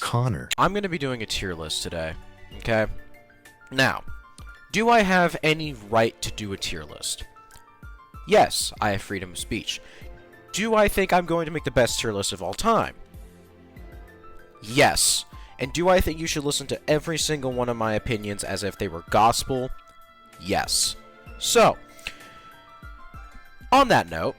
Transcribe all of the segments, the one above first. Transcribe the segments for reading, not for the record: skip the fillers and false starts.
Connor. I'm going to be doing a tier list today, okay? Now, do I have any right to do a tier list? Yes, I have freedom of speech. Do I think I'm going to make the best tier list of all time? Yes. And do I think you should listen to every single one of my opinions as if they were gospel? Yes. So, on that note,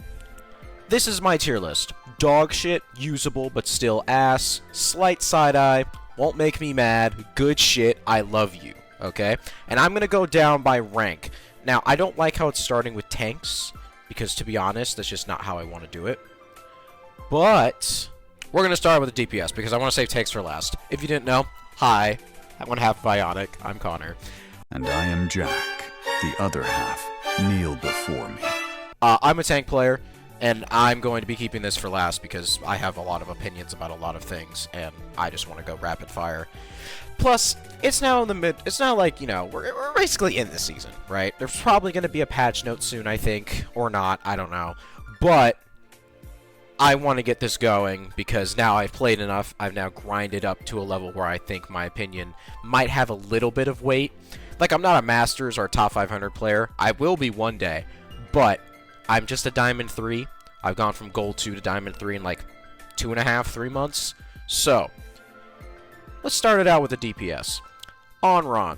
this is my tier list. Dog shit, usable but still ass, slight side-eye, won't make me mad, good shit, I love you, okay? And I'm gonna go down by rank. Now, I don't like how it's starting with tanks, because to be honest, that's just not how I want to do it. But we're gonna start with the DPS, because I want to save tanks for last. If you didn't know, hi, I'm one half Bionic, I'm Connor. And I am Jack, the other half, kneel before me. I'm a tank player, and I'm going to be keeping this for last because I have a lot of opinions about a lot of things, and I just want to go rapid fire. Plus, it's now in the mid. It's now like, you know, we're basically in the season, right? There's probably going to be a patch note soon, I think, or not. I don't know, but I want to get this going because now I've played enough. I've now grinded up to a level where I think my opinion might have a little bit of weight. Like, I'm not a Masters or a top 500 player. I will be one day, but I'm just a Diamond 3. I've gone from Gold 2 to Diamond 3 in like 2.5, 3 months. So, let's start it out with the DPS. Onron.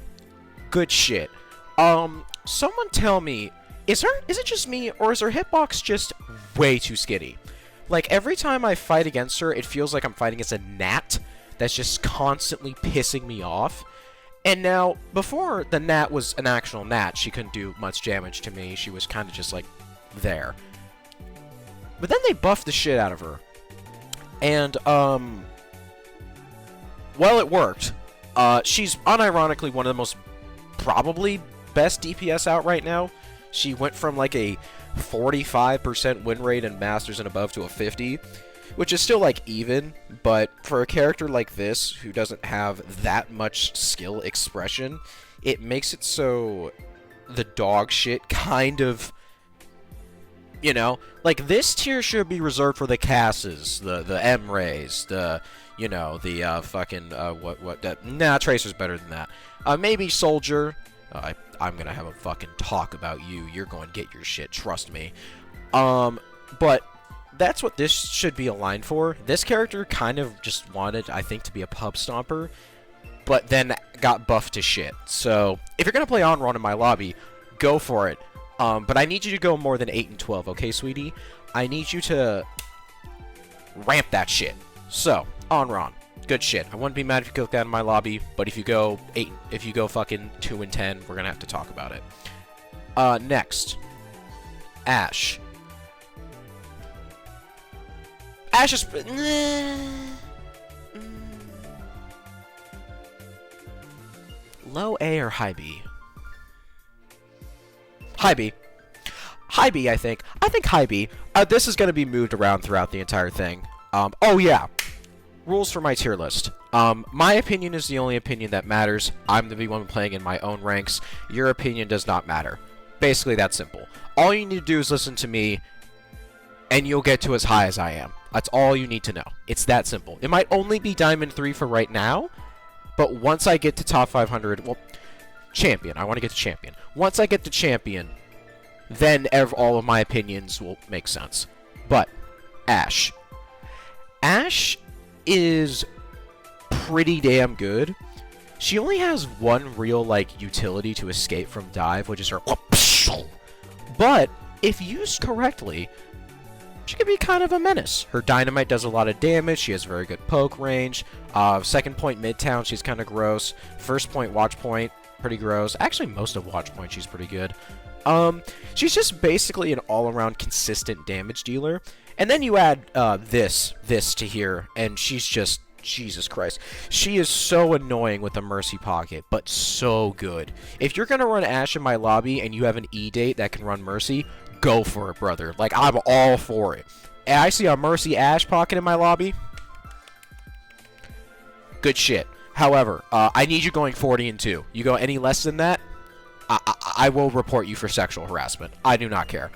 Good shit. Someone tell me, is it just me, or is her hitbox just way too skitty? Like, every time I fight against her, it feels like I'm fighting against a gnat that's just constantly pissing me off. And now, before the gnat was an actual gnat, she couldn't do much damage to me. She was kind of just like there. But then they buffed the shit out of her. And, well, it worked. She's unironically one of the most probably best DPS out right now. She went from like a 45% win rate in Masters and above to a 50, which is still like even, but for a character like this who doesn't have that much skill expression, it makes it so the dog shit kind of, you know, like this tier should be reserved for the Casses, the M-Rays, the, you know, the nah, Tracer's better than that. Maybe Soldier. I'm gonna have a fucking talk about you. You're going to get your shit, trust me. But that's what this should be aligned for. This character kind of just wanted, I think, to be a pub stomper, but then got buffed to shit. So, if you're gonna play Onron in my lobby, go for it. But I need you to go more than 8 and 12, okay, sweetie? I need you to ramp that shit. So, Onron. Good shit. I wouldn't be mad if you click that in my lobby, but if you go fucking 2 and 10, we're gonna have to talk about it. Next. Ashe. Ashe is... Low A or high B? High B. High B, I think. I think high B. This is gonna be moved around throughout the entire thing. Oh yeah. Rules for my tier list. My opinion is the only opinion that matters. I'm the one playing in my own ranks. Your opinion does not matter. Basically, that simple. All you need to do is listen to me, and you'll get to as high as I am. That's all you need to know. It's that simple. It might only be Diamond 3 for right now, but once I get to top 500, well, Champion. I want to get to Champion. Once I get to Champion, then all of my opinions will make sense. But, Ashe. Ashe is pretty damn good. She only has one real, like, utility to escape from dive, which is her... But, if used correctly, she can be kind of a menace. Her dynamite does a lot of damage, she has very good poke range. Second point Midtown, she's kind of gross. First point Watch Point, pretty gross. Actually, most of Watch Point, she's pretty good. She's just basically an all-around consistent damage dealer. And then you add this to here, and she's just, Jesus Christ. She is so annoying with a Mercy Pocket, but so good. If you're going to run Ashe in my lobby and you have an E-Date that can run Mercy, go for it, brother. Like, I'm all for it. And I see a Mercy Ashe Pocket in my lobby. Good shit. However, I need you going 40 and 2. You go any less than that, I will report you for sexual harassment. I do not care.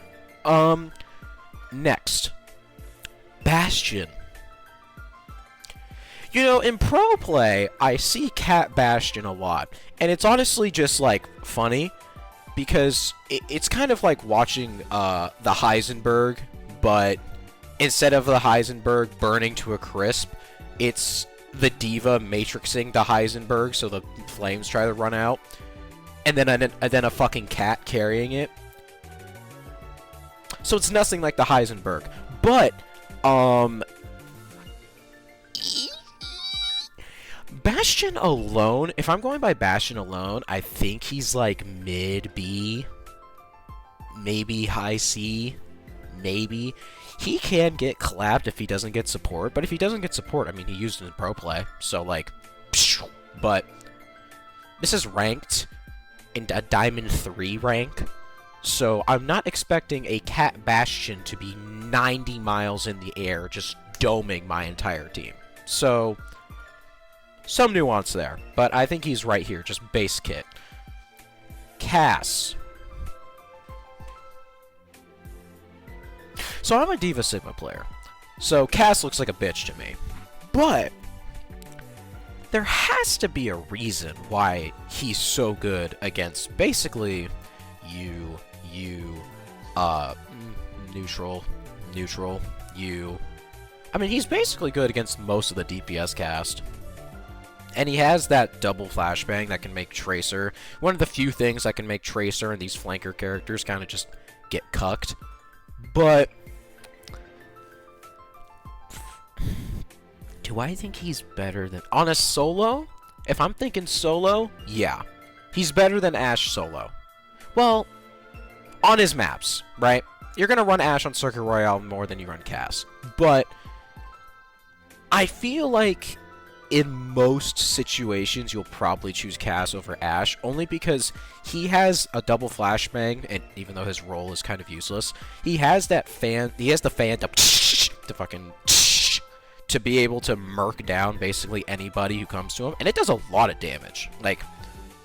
Next. Bastion. You know, in pro play, I see Cat Bastion a lot, and it's honestly just, like, funny, because it's kind of like watching, the Heisenberg, but instead of the Heisenberg burning to a crisp, it's the diva matrixing the Heisenberg so the flames try to run out, and then a fucking cat carrying it. So it's nothing like the Heisenberg, but, Bastion alone, if I'm going by Bastion alone, I think he's like mid B, maybe high C, maybe. He can get clapped if he doesn't get support, but if he doesn't get support, I mean, he used it in pro play, so like, but this is ranked in a Diamond 3 rank, so I'm not expecting a Cat Bastion to be 90 miles in the air, just doming my entire team. So, some nuance there, but I think he's right here, just base kit. Cass. So I'm a Diva Sigma player, so Cass looks like a bitch to me, but there has to be a reason why he's so good against basically neutral, you. I mean, he's basically good against most of the DPS cast. And he has that double flashbang that can make Tracer. One of the few things that can make Tracer and these flanker characters kind of just get cucked. But do I think he's better than... On a solo? If I'm thinking solo, yeah. He's better than Ashe solo. Well, on his maps, right? You're going to run Ashe on Circuit Royale more than you run Cass. But I feel like in most situations, you'll probably choose Cass over Ashe, only because he has a double flashbang, and even though his role is kind of useless, he has that he has the phantom to fucking to be able to murk down basically anybody who comes to him, and it does a lot of damage. Like,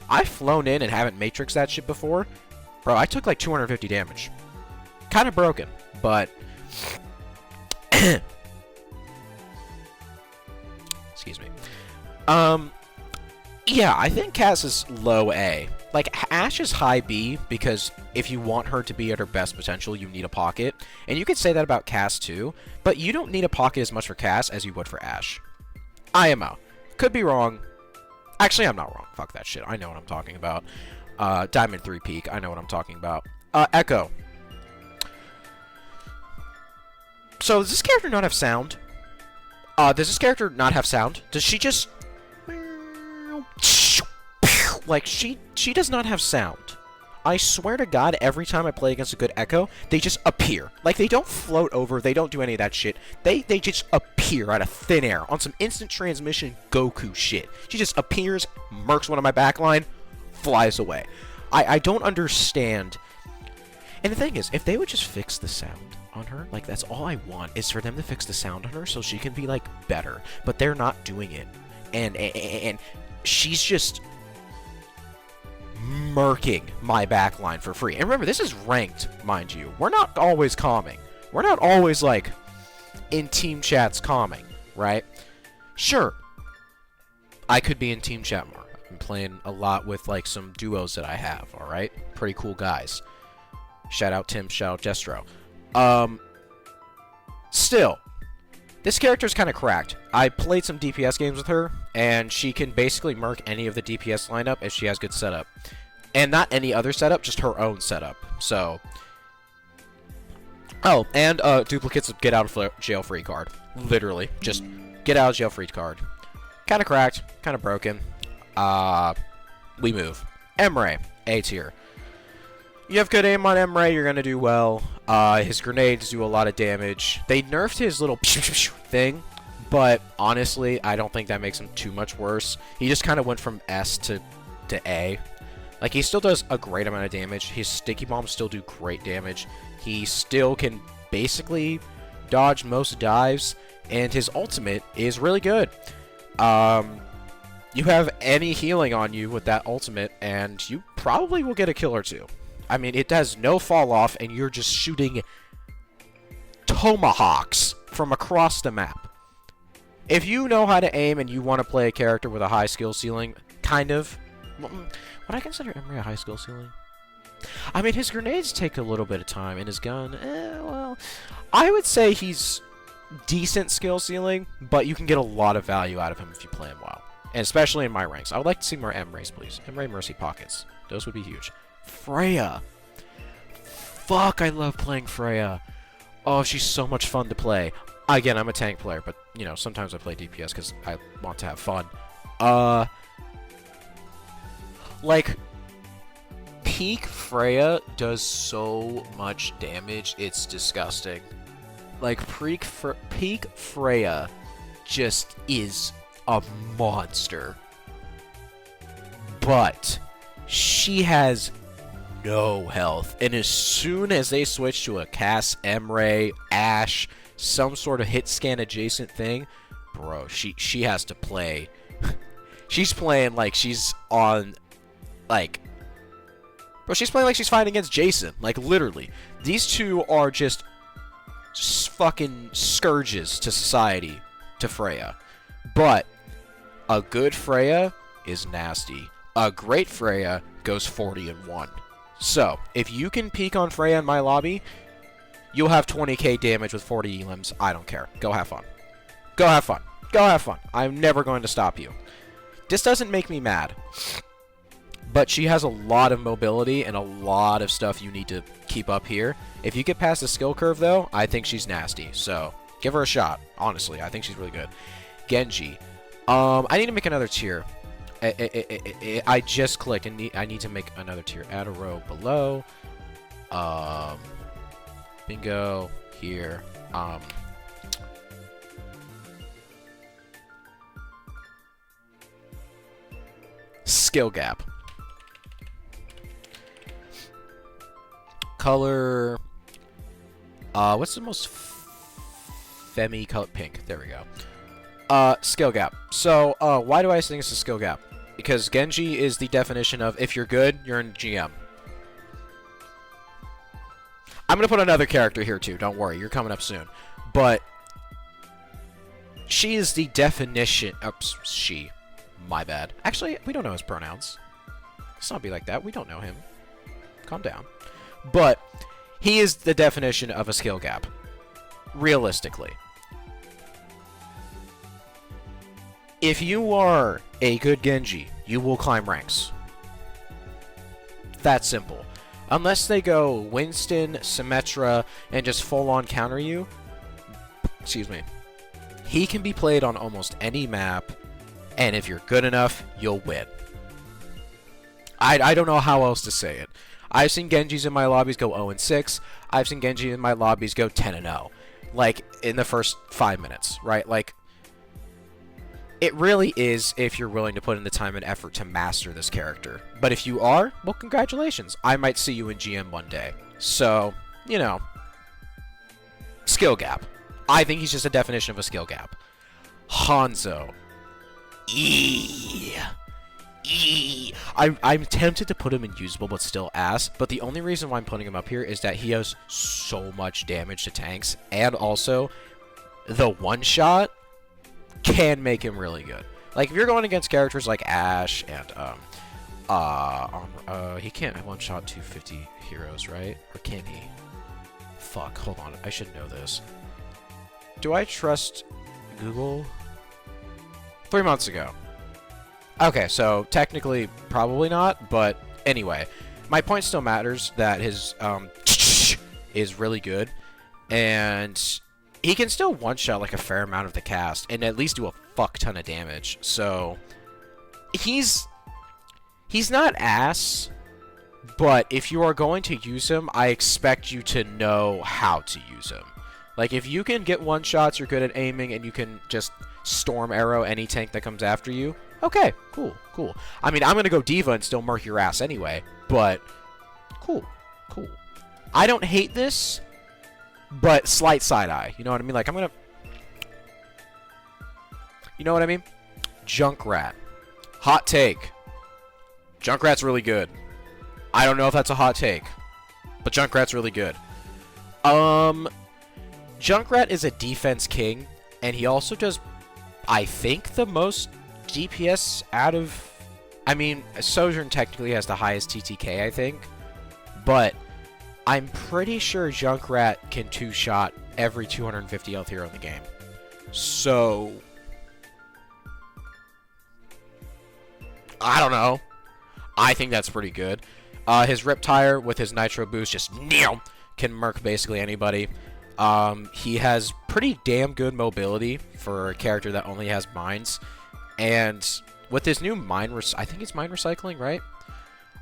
I've flown in and haven't matrixed that shit before. Bro, I took like 250 damage. Kind of broken, but excuse me. Yeah, I think Cass is low A. Like, Ashe is high B, because if you want her to be at her best potential, you need a pocket. And you could say that about Cass, too, but you don't need a pocket as much for Cass as you would for Ashe. IMO. Could be wrong. Actually, I'm not wrong. Fuck that shit. I know what I'm talking about. Diamond 3 Peak. I know what I'm talking about. Echo. So, does this character not have sound? Does this character not have sound? Does she just... Like, she does not have sound. I swear to God, every time I play against a good Echo, they just appear. Like, they don't float over, they don't do any of that shit. They just appear out of thin air on some instant transmission Goku shit. She just appears, murks one of my backline, flies away. I don't understand. And the thing is, if they would just fix the sound on her, like, that's all I want, is for them to fix the sound on her so she can be, like, better. But they're not doing it. And she's just murking my backline for free. And remember, this is ranked, mind you. We're not always calming. We're not always, like, in team chats calming, right? Sure, I could be in team chat more. I've been playing a lot with, like, some duos that I have, alright? Pretty cool guys. Shout out Tim, shout out Jestro. Still, this character's kind of cracked. I played some DPS games with her, and she can basically murk any of the DPS lineup if she has good setup. And not any other setup, just her own setup. So... Oh, and duplicates get out of jail free card. Literally. Just get out of jail free card. Kind of cracked, kind of broken. We move. Emre, A tier. You have good aim on Emre, you're gonna do well. His grenades do a lot of damage. They nerfed his little thing, but honestly, I don't think that makes him too much worse. He just kind of went from S to A. Like, he still does a great amount of damage. His sticky bombs still do great damage. He still can basically dodge most dives, and his ultimate is really good. You have any healing on you with that ultimate, and you probably will get a kill or two. I mean, it does no fall off, and you're just shooting tomahawks from across the map. If you know how to aim and you want to play a character with a high skill ceiling, kind of. Would I consider Emery a high skill ceiling? I mean, his grenades take a little bit of time, and his gun, well, I would say he's decent skill ceiling, but you can get a lot of value out of him if you play him well. And especially in my ranks. I would like to see more Emrays, please. Emray Mercy Pockets. Those would be huge. Freya! Fuck, I love playing Freya. Oh, she's so much fun to play. Again, I'm a tank player, but, you know, sometimes I play DPS because I want to have fun. Like, peak Freya does so much damage, it's disgusting. Like, peak Freya just is a monster. But she has no health. And as soon as they switch to a Cass, Emray, Ashe, some sort of hit scan adjacent thing, bro, she has to play. She's playing like she's on, like, bro, she's playing like she's fighting against Jason. Like, literally. These two are just fucking scourges to society, to Freya. But a good Freya is nasty. A great Freya goes 40-1. So, if you can peek on Freya in my lobby, you'll have 20k damage with 40 elims. I don't care. Go have fun. Go have fun. Go have fun. I'm never going to stop you. This doesn't make me mad. But she has a lot of mobility and a lot of stuff you need to keep up here. If you get past the skill curve, though, I think she's nasty. So, give her a shot. Honestly, I think she's really good. Genji. I need to make another tier. I just clicked, and I need to make another tier. Add a row below. Bingo. Here. Skill gap. Color. What's the most femi color? Pink. There we go. Skill gap. So, why do I think it's a skill gap? Because Genji is the definition of if you're good, you're in GM. I'm gonna put another character here too. Don't worry, you're coming up soon. But she is the definition. Oops, she. My bad. Actually, we don't know his pronouns. Let's not be like that. We don't know him. Calm down. But he is the definition of a skill gap. Realistically. If you are a good Genji, you will climb ranks. That simple. Unless they go Winston, Symmetra, and just full-on counter you. Excuse me. He can be played on almost any map, and if you're good enough, you'll win. I don't know how else to say it. I've seen Genjis in my lobbies go 0-6. I've seen Genji in my lobbies go 10-0. Like, in the first 5 minutes, right? Like, it really is if you're willing to put in the time and effort to master this character. But if you are, well, congratulations. I might see you in GM one day. So, you know, skill gap. I think he's just a definition of a skill gap. Hanzo. I'm tempted to put him in usable, but still ass. But the only reason why I'm putting him up here is that he has so much damage to tanks. And also, the one-shot can make him really good. Like, if you're going against characters like Ashe and, he can't one-shot 250 heroes, right? Or can he? Fuck, hold on. I should know this. Do I trust Google? 3 months ago. Okay, so technically probably not, but anyway. My point still matters that his, is really good. And he can still one-shot like a fair amount of the cast and at least do a fuck ton of damage. So he's not ass, but if you are going to use him, I expect you to know how to use him. Like, if you can get one-shots, you're good at aiming, and you can just storm arrow any tank that comes after you, okay, cool, cool. I mean, I'm gonna go Diva and still murk your ass anyway, but cool, cool. I don't hate this, but slight side-eye. You know what I mean? Like, I'm gonna... You know what I mean? Junkrat. Hot take. Junkrat's really good. I don't know if that's a hot take, but Junkrat's really good. Junkrat is a defense king, and he also does I think the most DPS out of... I mean, Sojourn technically has the highest TTK, I think. But I'm pretty sure Junkrat can two-shot every 250 health hero in the game. So... I don't know. I think that's pretty good. His Riptire with his Nitro Boost just can murk basically anybody. He has pretty damn good mobility for a character that only has mines. And with his new I think it's mine recycling, right?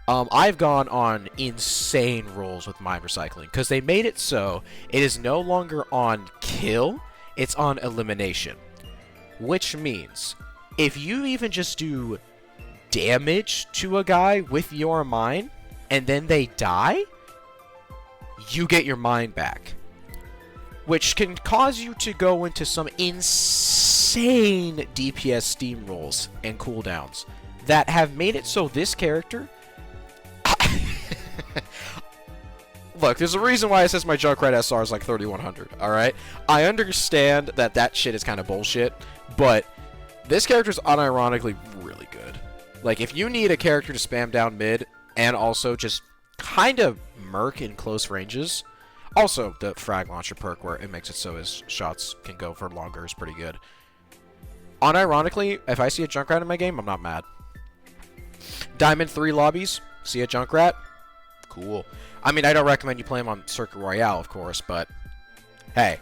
I've gone on insane rolls with mine recycling because they made it so it is no longer on kill, it's on elimination. Which means if you even just do damage to a guy with your mine and then they die, you get your mine back. Which can cause you to go into some insane DPS steamrolls and cooldowns that have made it so this character... Look, there's a reason why it says my Junkrat SR is like 3100, alright? I understand that that shit is kind of bullshit, but this character is unironically really good. Like, if you need a character to spam down mid and also just kind of murk in close ranges... Also, the frag launcher perk where it makes it so his shots can go for longer is pretty good. Unironically, if I see a Junkrat in my game, I'm not mad. Diamond 3 lobbies, see a Junkrat? Cool. I mean, I don't recommend you play him on Circuit Royale, of course, but hey,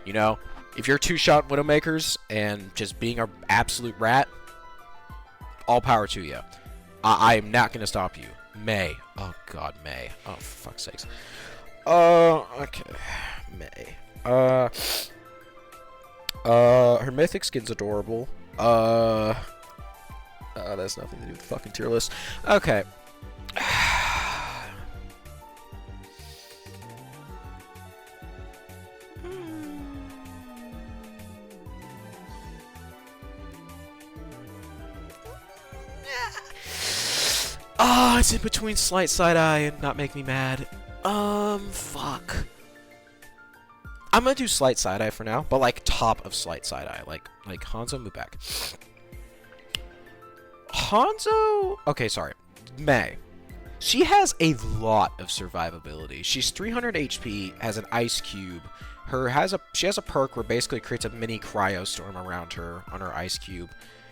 you know, if you're two-shot Widowmakers and just being an absolute rat, all power to you. I am not going to stop you. May. Oh, God, May. Oh, for fuck's sakes. Okay. May. Her mythic skin's adorable. That's nothing to do with the fucking tier list. Okay. It's in between slight side eye and not make me mad. Fuck. I'm gonna do slight side eye for now, but like top of slight side eye, like Hanzo, move back. Hanzo. Okay, sorry. May. She has a lot of survivability. She's 300 HP, has an ice cube. She has a perk where basically it creates a mini cryo storm around her on her ice cube.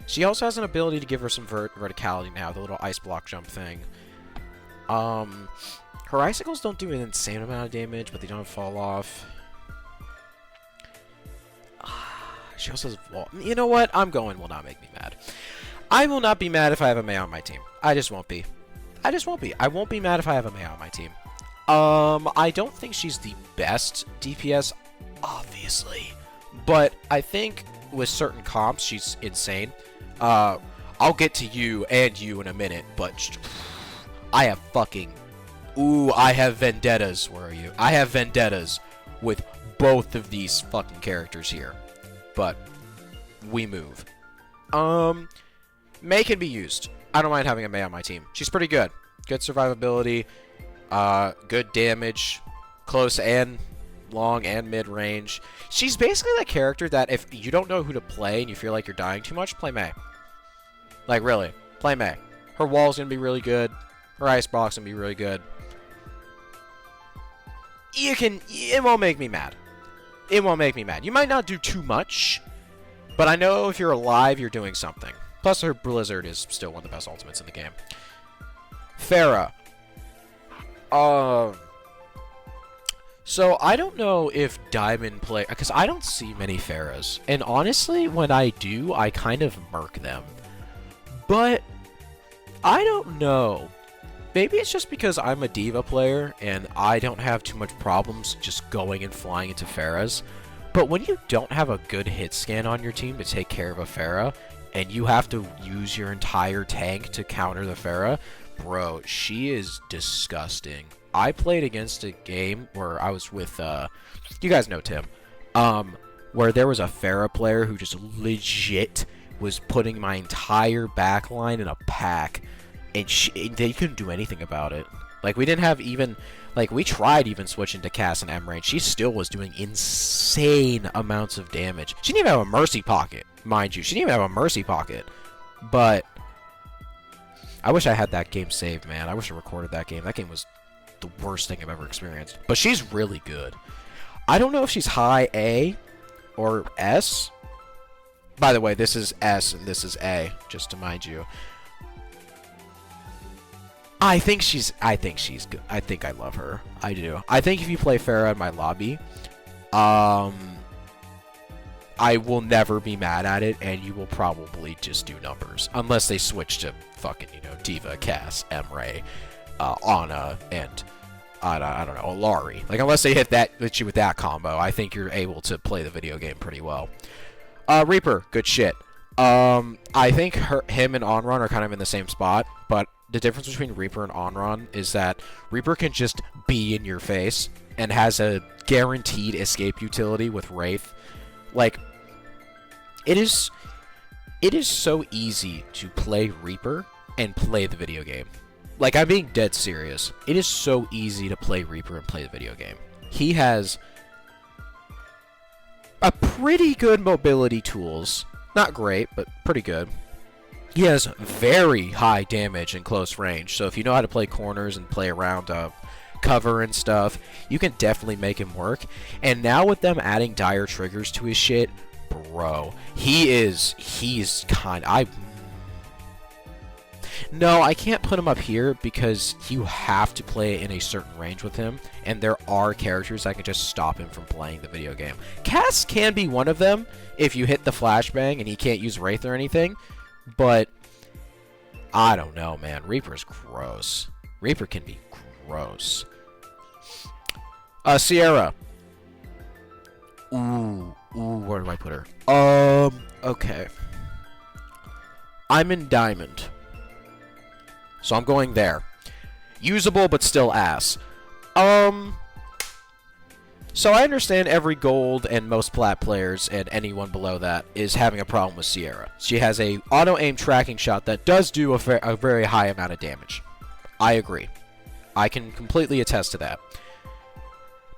She also has an ability to give her some verticality now, the little ice block jump thing. Her icicles don't do an insane amount of damage, but they don't fall off. She also has wall. You know what? I'm going will not make me mad. I will not be mad if I have a Mei on my team. I just won't be. I just won't be. I won't be mad if I have a Mei on my team. I don't think she's the best DPS, obviously. But I think with certain comps, she's insane. I'll get to you and you in a minute, but I have fucking... Ooh, I have vendettas. Where are you? I have vendettas with both of these fucking characters here. But we move. Mei can be used. I don't mind having a Mei on my team. She's pretty good. Good survivability. Good damage. Close and long and mid-range. She's basically the character that if you don't know who to play and you feel like you're dying too much, play Mei. Like, really. Play Mei. Her wall's gonna be really good. Her ice block's gonna be really good. It won't make me mad. It won't make me mad. You might not do too much, but I know if you're alive, you're doing something. Plus, her Blizzard is still one of the best ultimates in the game. Pharah. So, I don't know if Diamond play... Because I don't see many Pharahs. And honestly, when I do, I kind of murk them. But, I don't know. Maybe it's just because I'm a D.Va player, and I don't have too much problems just going and flying into Pharahs. But when you don't have a good hit scan on your team to take care of a Pharah, and you have to use your entire tank to counter the Pharah, bro, she is disgusting. I played against a game where I was with, you guys know Tim, where there was a Pharah player who just legit was putting my entire backline in a pack, and they couldn't do anything about it. Like, we didn't have even... Like, we tried even switching to Cass and M range. She still was doing insane amounts of damage. She didn't even have a Mercy Pocket, mind you. She didn't even have a Mercy Pocket. But... I wish I had that game saved, man. I wish I recorded that game. That game was the worst thing I've ever experienced. But she's really good. I don't know if she's high A or S. By the way, this is S and this is A, just to mind you. I think she's good. I think I love her. I do. I think if you play Pharah in my lobby, I will never be mad at it, and you will probably just do numbers. Unless they switch to fucking, you know, Diva, Cass, Emray, Ana, and I don't know, Alari. Like, unless they hit you with that combo, I think you're able to play the video game pretty well. Reaper, good shit. I think him and Onron are kind of in the same spot, but the difference between Reaper and Onron is that Reaper can just be in your face and has a guaranteed escape utility with Wraith. Like, it is so easy to play Reaper and play the video game. Like, I'm being dead serious. It is so easy to play Reaper and play the video game. He has a pretty good mobility tools. Not great, but pretty good. He has very high damage in close range, so if you know how to play corners and play around cover and stuff, you can definitely make him work. And now with them adding dire triggers to his shit, bro, he's kind... No, I can't put him up here because you have to play in a certain range with him, and there are characters that can just stop him from playing the video game. Cass can be one of them if you hit the flashbang and he can't use Wraith or anything, but I don't know, man. Reaper's gross. Reaper can be gross. Sierra. Ooh, where do I put her? Okay. I'm in Diamond, so I'm going there. Usable, but still ass. So I understand every gold and most plat players and anyone below that is having a problem with Sierra. She has a auto-aim tracking shot that does do a very high amount of damage. I agree. I can completely attest to that.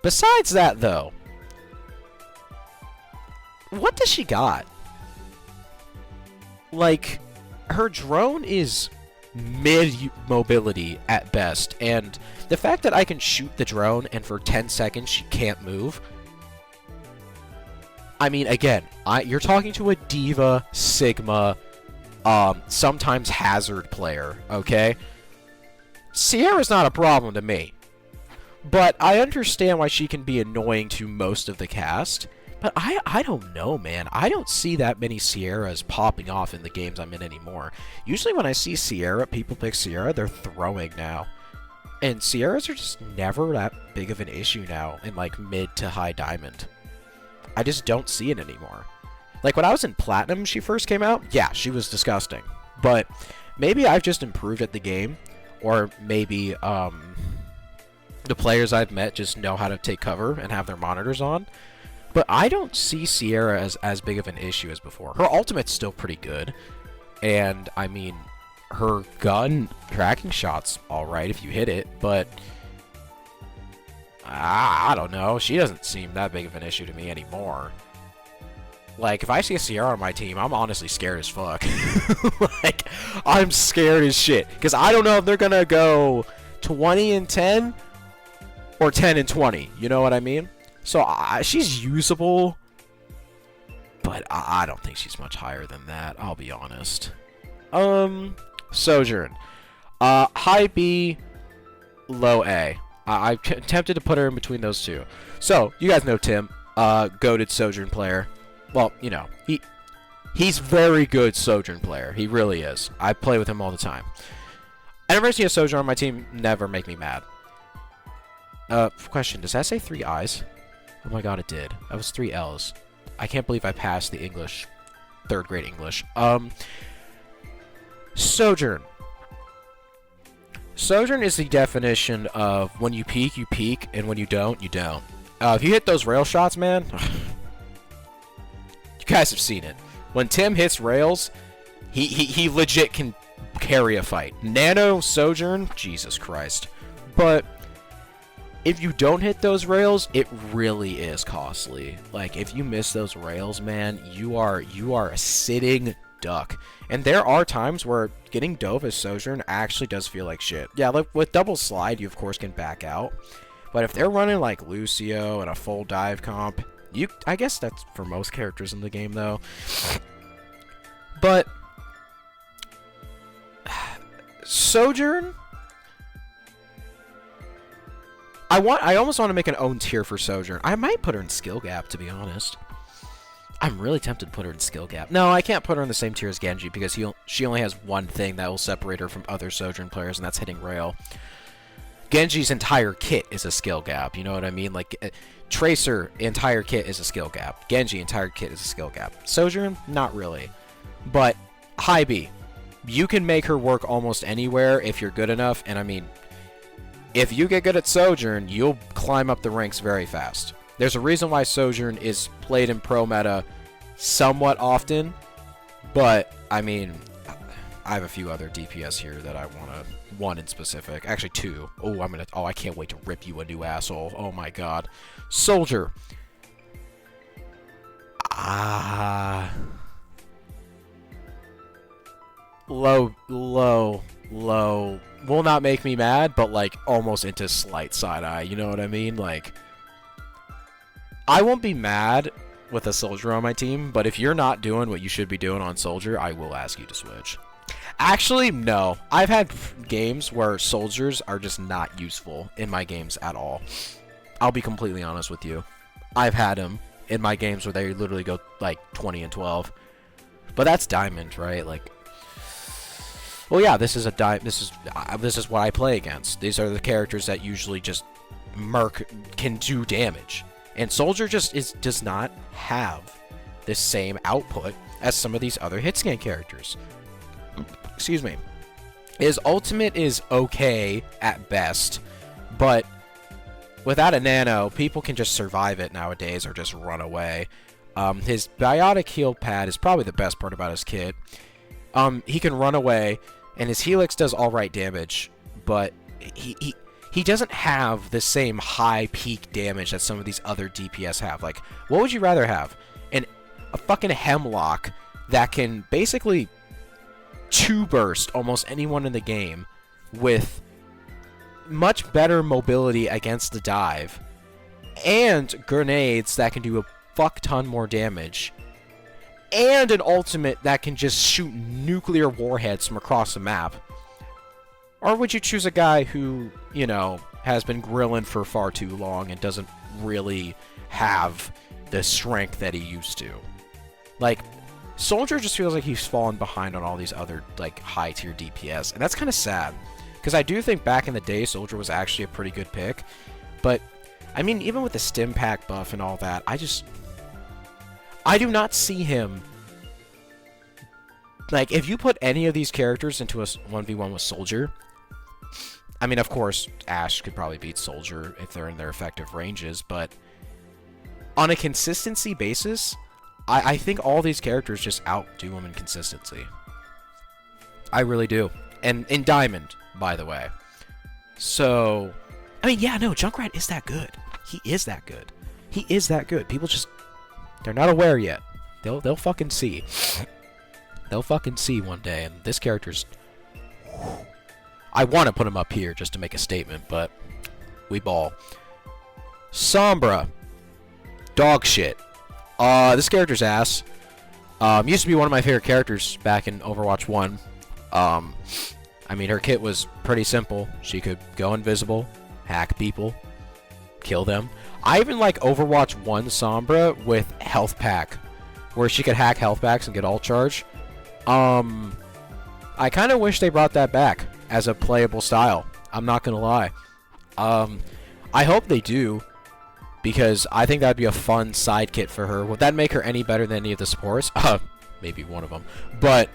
Besides that, though, what does she got? Like, her drone is mid-mobility at best, and the fact that I can shoot the drone and for 10 seconds she can't move... I mean, again, you're talking to a Diva, Sigma, sometimes Hazard player, okay? Sierra's not a problem to me. But I understand why she can be annoying to most of the cast. But I don't know, man. I don't see that many Sierras popping off in the games I'm in anymore. Usually when I see Sierra, people pick Sierra, they're throwing now. And Sierras are just never that big of an issue now in, like, mid to high diamond. I just don't see it anymore. Like, when I was in Platinum, she first came out, yeah, she was disgusting. But maybe I've just improved at the game, or maybe, the players I've met just know how to take cover and have their monitors on. But I don't see Sierra as big of an issue as before. Her ultimate's still pretty good. And, I mean, her gun tracking shot's alright if you hit it, but... I don't know. She doesn't seem that big of an issue to me anymore. Like, if I see a Sierra on my team, I'm honestly scared as fuck. Like, I'm scared as shit. Because I don't know if they're gonna go 20 and 10 or 10 and 20. You know what I mean? So, she's usable, but I don't think she's much higher than that, I'll be honest. Sojourn. High B, low A. I'm tempted to put her in between those two. So, you guys know Tim, goated Sojourn player. Well, you know, he's very good Sojourn player. He really is. I play with him all the time. I never see a Sojourn on my team never make me mad. Question, does that say 3 I's? Oh my god, it did. That was 3 L's. I can't believe I passed the English, 3rd grade English. Sojourn. Sojourn is the definition of when you peek, and when you don't, you don't. If you hit those rail shots, man, you guys have seen it. When Tim hits rails, he legit can carry a fight. Nano Sojourn, Jesus Christ. But if you don't hit those rails, it really is costly. Like, if you miss those rails, man, you are a sitting duck. And there are times where getting dove as Sojourn actually does feel like shit. Yeah, like with double slide, you of course can back out. But if they're running like Lucio and a full dive comp, I guess that's for most characters in the game though. But Sojourn, I almost want to make an own tier for Sojourn. I might put her in skill gap, to be honest. I'm really tempted to put her in skill gap. No, I can't put her in the same tier as Genji because she only has one thing that will separate her from other Sojourn players, and that's hitting rail. Genji's entire kit is a skill gap, you know what I mean? Like, Tracer entire kit is a skill gap. Genji entire kit is a skill gap. Sojourn, not really. But Hybe, you can make her work almost anywhere if you're good enough, and I mean, if you get good at Sojourn, you'll climb up the ranks very fast. There's a reason why Sojourn is played in pro meta somewhat often, but I mean, I have a few other DPS here that I want to, one in specific, actually two. I can't wait to rip you a new asshole. Oh my god. Soldier. Low. Will not make me mad, but like almost into slight side eye, you know what I mean? Like, I won't be mad with a Soldier on my team, but if you're not doing what you should be doing on Soldier, I will ask you to switch. Actually, no. I've had games where Soldiers are just not useful in my games at all. I'll be completely honest with you. I've had them in my games where they literally go like 20 and 12. But that's Diamond, right? Like, well, yeah, this is what I play against. These are the characters that usually just can do damage. And Soldier just does not have the same output as some of these other hitscan characters. Excuse me. His ultimate is okay at best, but without a nano, people can just survive it nowadays or just run away. His biotic heal pad is probably the best part about his kit. He can run away, and his Helix does alright damage, but he doesn't have the same high peak damage that some of these other DPS have. Like, what would you rather have? A fucking Hemlock that can basically two-burst almost anyone in the game with much better mobility against the dive, and grenades that can do a fuck ton more damage, and an ultimate that can just shoot nuclear warheads from across the map? Or would you choose a guy who, you know, has been grilling for far too long and doesn't really have the strength that he used to? Like, Soldier just feels like he's fallen behind on all these other, like, high-tier DPS, and that's kind of sad. Because I do think back in the day, Soldier was actually a pretty good pick, but, I mean, even with the stim pack buff and all that, I do not see him. Like, if you put any of these characters into a 1v1 with Soldier, I mean, of course, Ashe could probably beat Soldier if they're in their effective ranges, but on a consistency basis, I think all these characters just outdo him in consistency. I really do. And in Diamond, by the way. So, I mean, yeah, no, Junkrat is that good. He is that good. He is that good. People just, they're not aware yet. They'll fucking see. They'll fucking see one day, and this character's... I want to put him up here just to make a statement, but we ball. Sombra. Dog shit. This character's ass. Used to be one of my favorite characters back in Overwatch 1. I mean, her kit was pretty simple. She could go invisible, hack people, kill them. I even like Overwatch 1 Sombra with health pack, where she could hack health packs and get ult charge. I kind of wish they brought that back as a playable style. I'm not gonna lie. I hope they do, because I think that'd be a fun side kit for her. Would that make her any better than any of the supports? Maybe one of them. But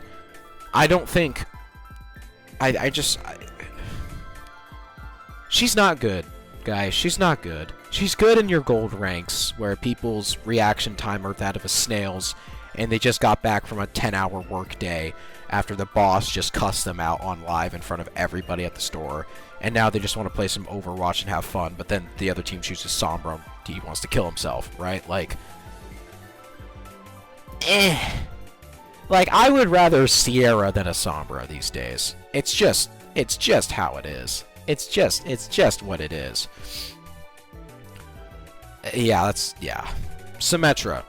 I don't think... She's not good, guys. She's not good. She's good in your gold ranks, where people's reaction time are that of a snail's, and they just got back from a 10-hour work day, after the boss just cussed them out on live in front of everybody at the store. And now they just want to play some Overwatch and have fun, but then the other team chooses Sombra. He wants to kill himself, right? Like, Like, I would rather Sierra than a Sombra these days. It's just how it is. It's just what it is. Yeah. Symmetra.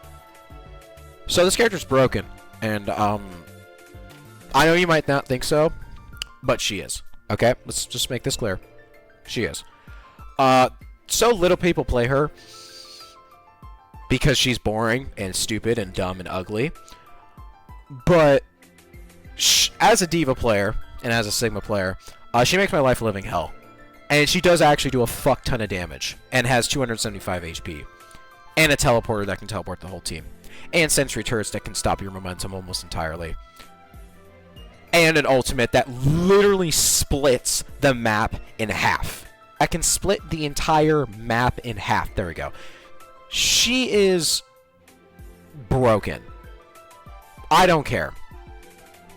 So this character's broken, and, I know you might not think so, but she is. Okay? Let's just make this clear. She is. So little people play her because she's boring and stupid and dumb and ugly. But as a D.Va player and as a Sigma player, she makes my life a living hell. And she does actually do a fuck ton of damage and has 275 HP. And a teleporter that can teleport the whole team. And sentry turrets that can stop your momentum almost entirely. And an ultimate that literally splits the map in half. I can split the entire map in half. There we go. She is broken. I don't care.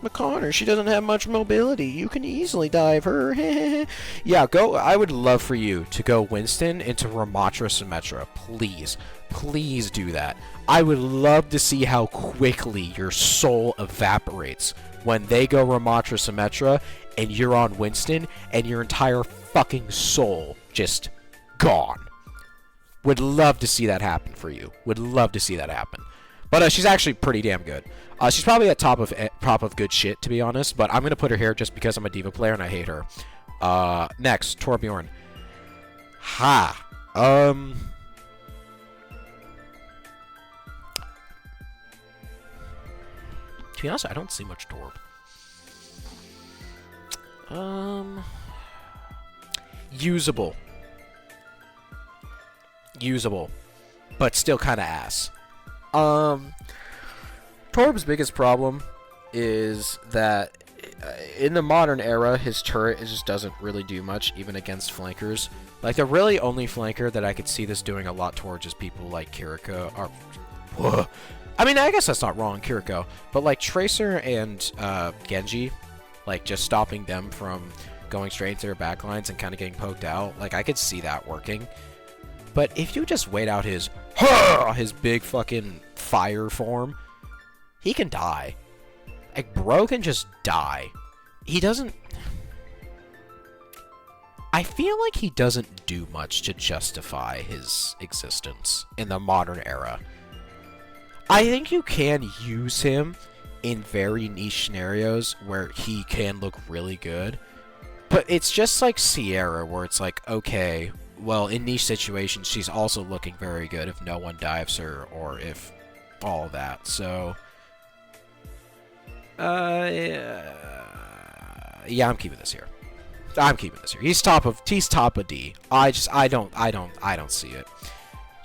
McConnor, she doesn't have much mobility. You can easily dive her. Yeah, go. I would love for you to go Winston into Ramatra Symmetra. Please. Please do that. I would love to see how quickly your soul evaporates when they go Ramatra Symmetra and you're on Winston and your entire fucking soul just gone. Would love to see that happen for you. Would love to see that happen. But she's actually pretty damn good. She's probably at top of good shit, to be honest. But I'm gonna put her here just because I'm a D.Va player and I hate her. Next, Torbjorn. Ha. To be honest, I don't see much Torb. Usable. Usable. But still kind of ass. Torb's biggest problem is that in the modern era, his turret just doesn't really do much, even against flankers. Like, the really only flanker that I could see this doing a lot towards is people like Kiriko. I mean, I guess that's not wrong, Kiriko. But, like, Tracer and Genji, like, just stopping them from going straight into their backlines and kind of getting poked out, like, I could see that working. But if you just wait out his big fucking fire form, he can die. Like, bro can just die. He doesn't... I feel like he doesn't do much to justify his existence in the modern era. I think you can use him in very niche scenarios where he can look really good. But it's just like Sierra, where it's like, okay, well, in niche situations, she's also looking very good if no one dives her, or if all that, so... yeah, I'm keeping this here. He's top of D. I don't see it.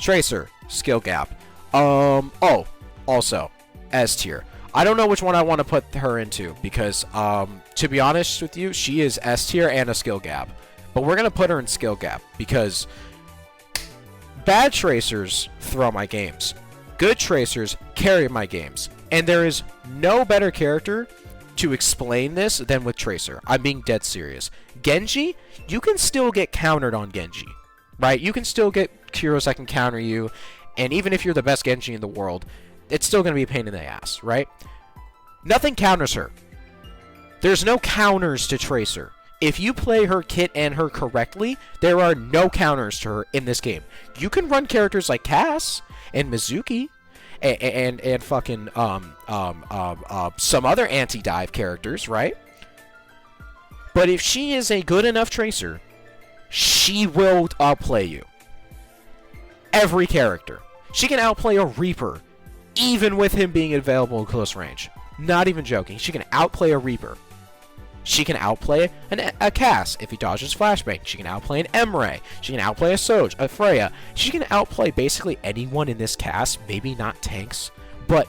Tracer, skill gap. Also, S tier. I don't know which one I want to put her into, because, to be honest with you, she is S tier and a skill gap. But we're gonna put her in skill gap, because bad tracers throw my games. Good tracers carry my games. And there is no better character to explain this than with Tracer. I'm being dead serious. Genji, you can still get countered on Genji, right? You can still get heroes that can counter you, and even if you're the best Genji in the world, it's still going to be a pain in the ass, right? Nothing counters her. There's no counters to Tracer. If you play her kit and her correctly, there are no counters to her in this game. You can run characters like Cass and Mizuki and fucking some other anti-dive characters, right? But if she is a good enough Tracer, she will outplay you. Every character. She can outplay a Reaper, even with him being available in close range. Not even joking. She can outplay a Reaper. She can outplay a Cass if he dodges Flashbang. She can outplay an Emre. She can outplay a Soj, a Freya. She can outplay basically anyone in this cast, maybe not tanks, but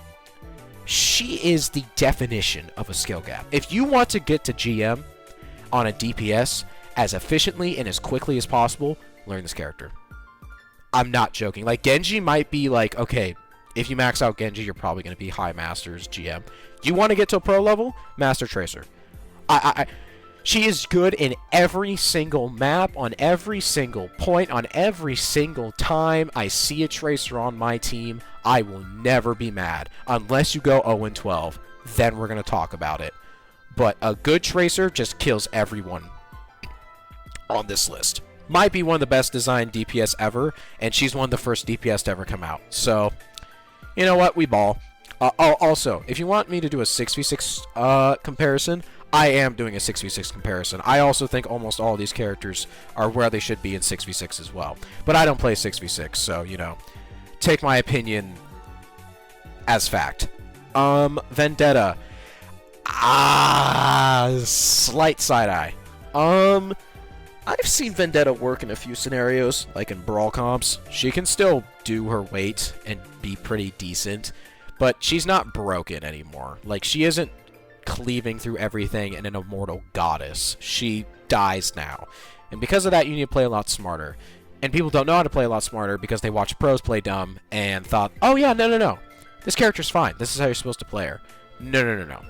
she is the definition of a skill gap. If you want to get to GM on a DPS as efficiently and as quickly as possible, learn this character. I'm not joking. Like, Genji might be like, okay, If you max out Genji, you're probably going to be high Masters GM. You want to get to a pro level? Master Tracer. She is good in every single map, on every single point, on every single time I see a Tracer on my team. I will never be mad. Unless you go 0-12. Then we're going to talk about it. But a good Tracer just kills everyone on this list. Might be one of the best designed DPS ever, and she's one of the first DPS to ever come out. So, you know what? We ball. Also, if you want me to do a 6v6 comparison, I am doing a 6v6 comparison. I also think almost all of these characters are where they should be in 6v6 as well. But I don't play 6v6, so, you know, take my opinion as fact. Vendetta. Slight side-eye. I've seen Vendetta work in a few scenarios, like in brawl comps. She can still do her weight and be pretty decent, but she's not broken anymore. Like, she isn't cleaving through everything and an immortal goddess. She dies now. And because of that, you need to play a lot smarter. And people don't know how to play a lot smarter because they watch pros play dumb and thought, oh yeah, no. This character's fine. This is how you're supposed to play her. No.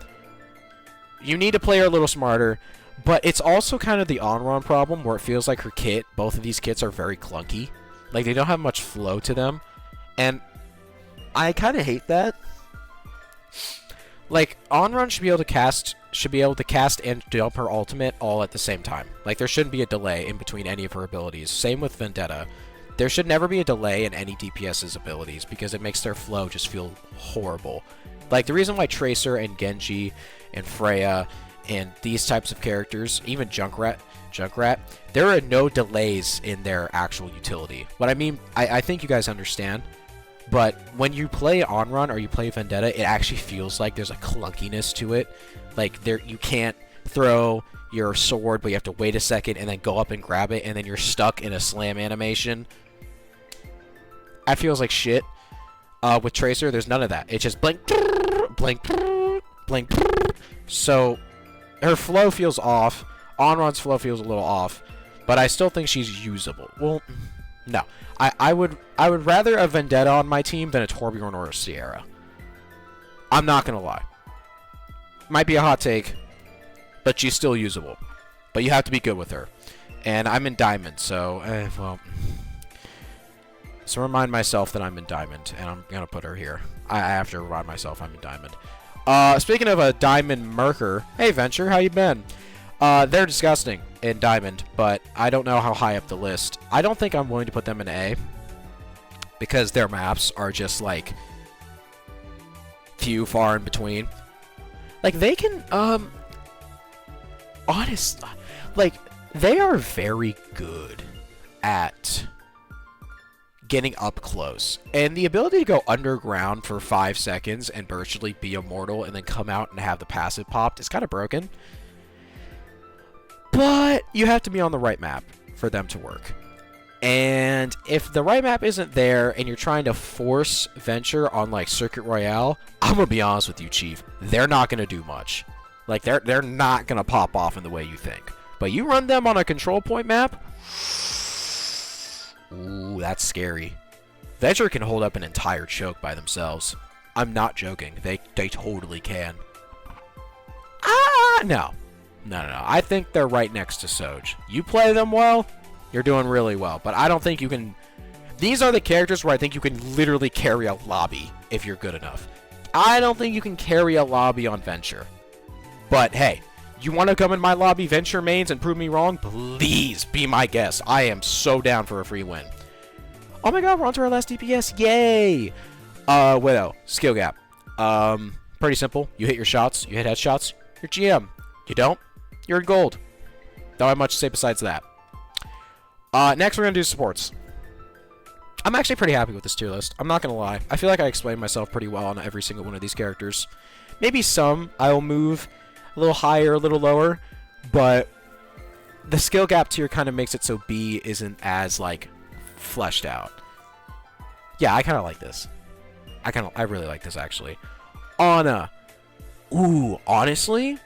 You need to play her a little smarter, but it's also kind of the on-run problem where it feels like her kit, both of these kits are very clunky. Like, they don't have much flow to them. And I kind of hate that. Like, on-run should be able to cast and dump her ultimate all at the same time. Like, there shouldn't be a delay in between any of her abilities. Same with Vendetta. There should never be a delay in any DPS's abilities because it makes their flow just feel horrible. Like, the reason why Tracer and Genji and Freya and these types of characters, even Junkrat, there are no delays in their actual utility. What I mean, I think you guys understand. But when you play on-run or you play Vendetta, it actually feels like there's a clunkiness to it. Like, you can't throw your sword, but you have to wait a second and then go up and grab it, and then you're stuck in a slam animation. That feels like shit. With Tracer, there's none of that. It's just blink, blink, blink. So, her flow feels off. On-run's flow feels a little off. But I still think she's usable. Well, no. I would rather a Vendetta on my team than a Torbjorn or a Sierra. I'm not gonna lie. Might be a hot take, but she's still usable. But you have to be good with her. And I'm in Diamond, so, well. So remind myself that I'm in Diamond, and I'm gonna put her here. I have to remind myself I'm in Diamond. Speaking of a Diamond Merker, hey Venture, how you been? They're disgusting in Diamond, but I don't know how high up the list. I don't think I'm willing to put them in A, because their maps are just, like, few far in between. Like, they can, like, they are very good at getting up close. And the ability to go underground for 5 seconds and virtually be immortal and then come out and have the passive popped is kind of broken. But you have to be on the right map for them to work. And if the right map isn't there and you're trying to force Venture on, like, Circuit Royale, I'm gonna be honest with you, Chief. They're not gonna do much. Like, they're not gonna pop off in the way you think. But you run them on a control point map, ooh, that's scary. Venture can hold up an entire choke by themselves. I'm not joking. They totally can. No. I think they're right next to Soj. You play them well, you're doing really well. But I don't think you can... These are the characters where I think you can literally carry a lobby if you're good enough. I don't think you can carry a lobby on Venture. But hey, you want to come in my lobby, Venture mains, and prove me wrong? Please be my guest. I am so down for a free win. Oh my god, we're on to our last DPS. Yay! Widow. Skill gap. Pretty simple. You hit your shots. You hit headshots. You're GM. You don't? You're in gold. Don't have much to say besides that. Next, we're going to do supports. I'm actually pretty happy with this tier list. I'm not going to lie. I feel like I explained myself pretty well on every single one of these characters. Maybe some I will move a little higher, a little lower, but the skill gap tier kind of makes it so B isn't as, like, fleshed out. Yeah, I kind of like this. I really like this, actually. Ana. Ooh, honestly,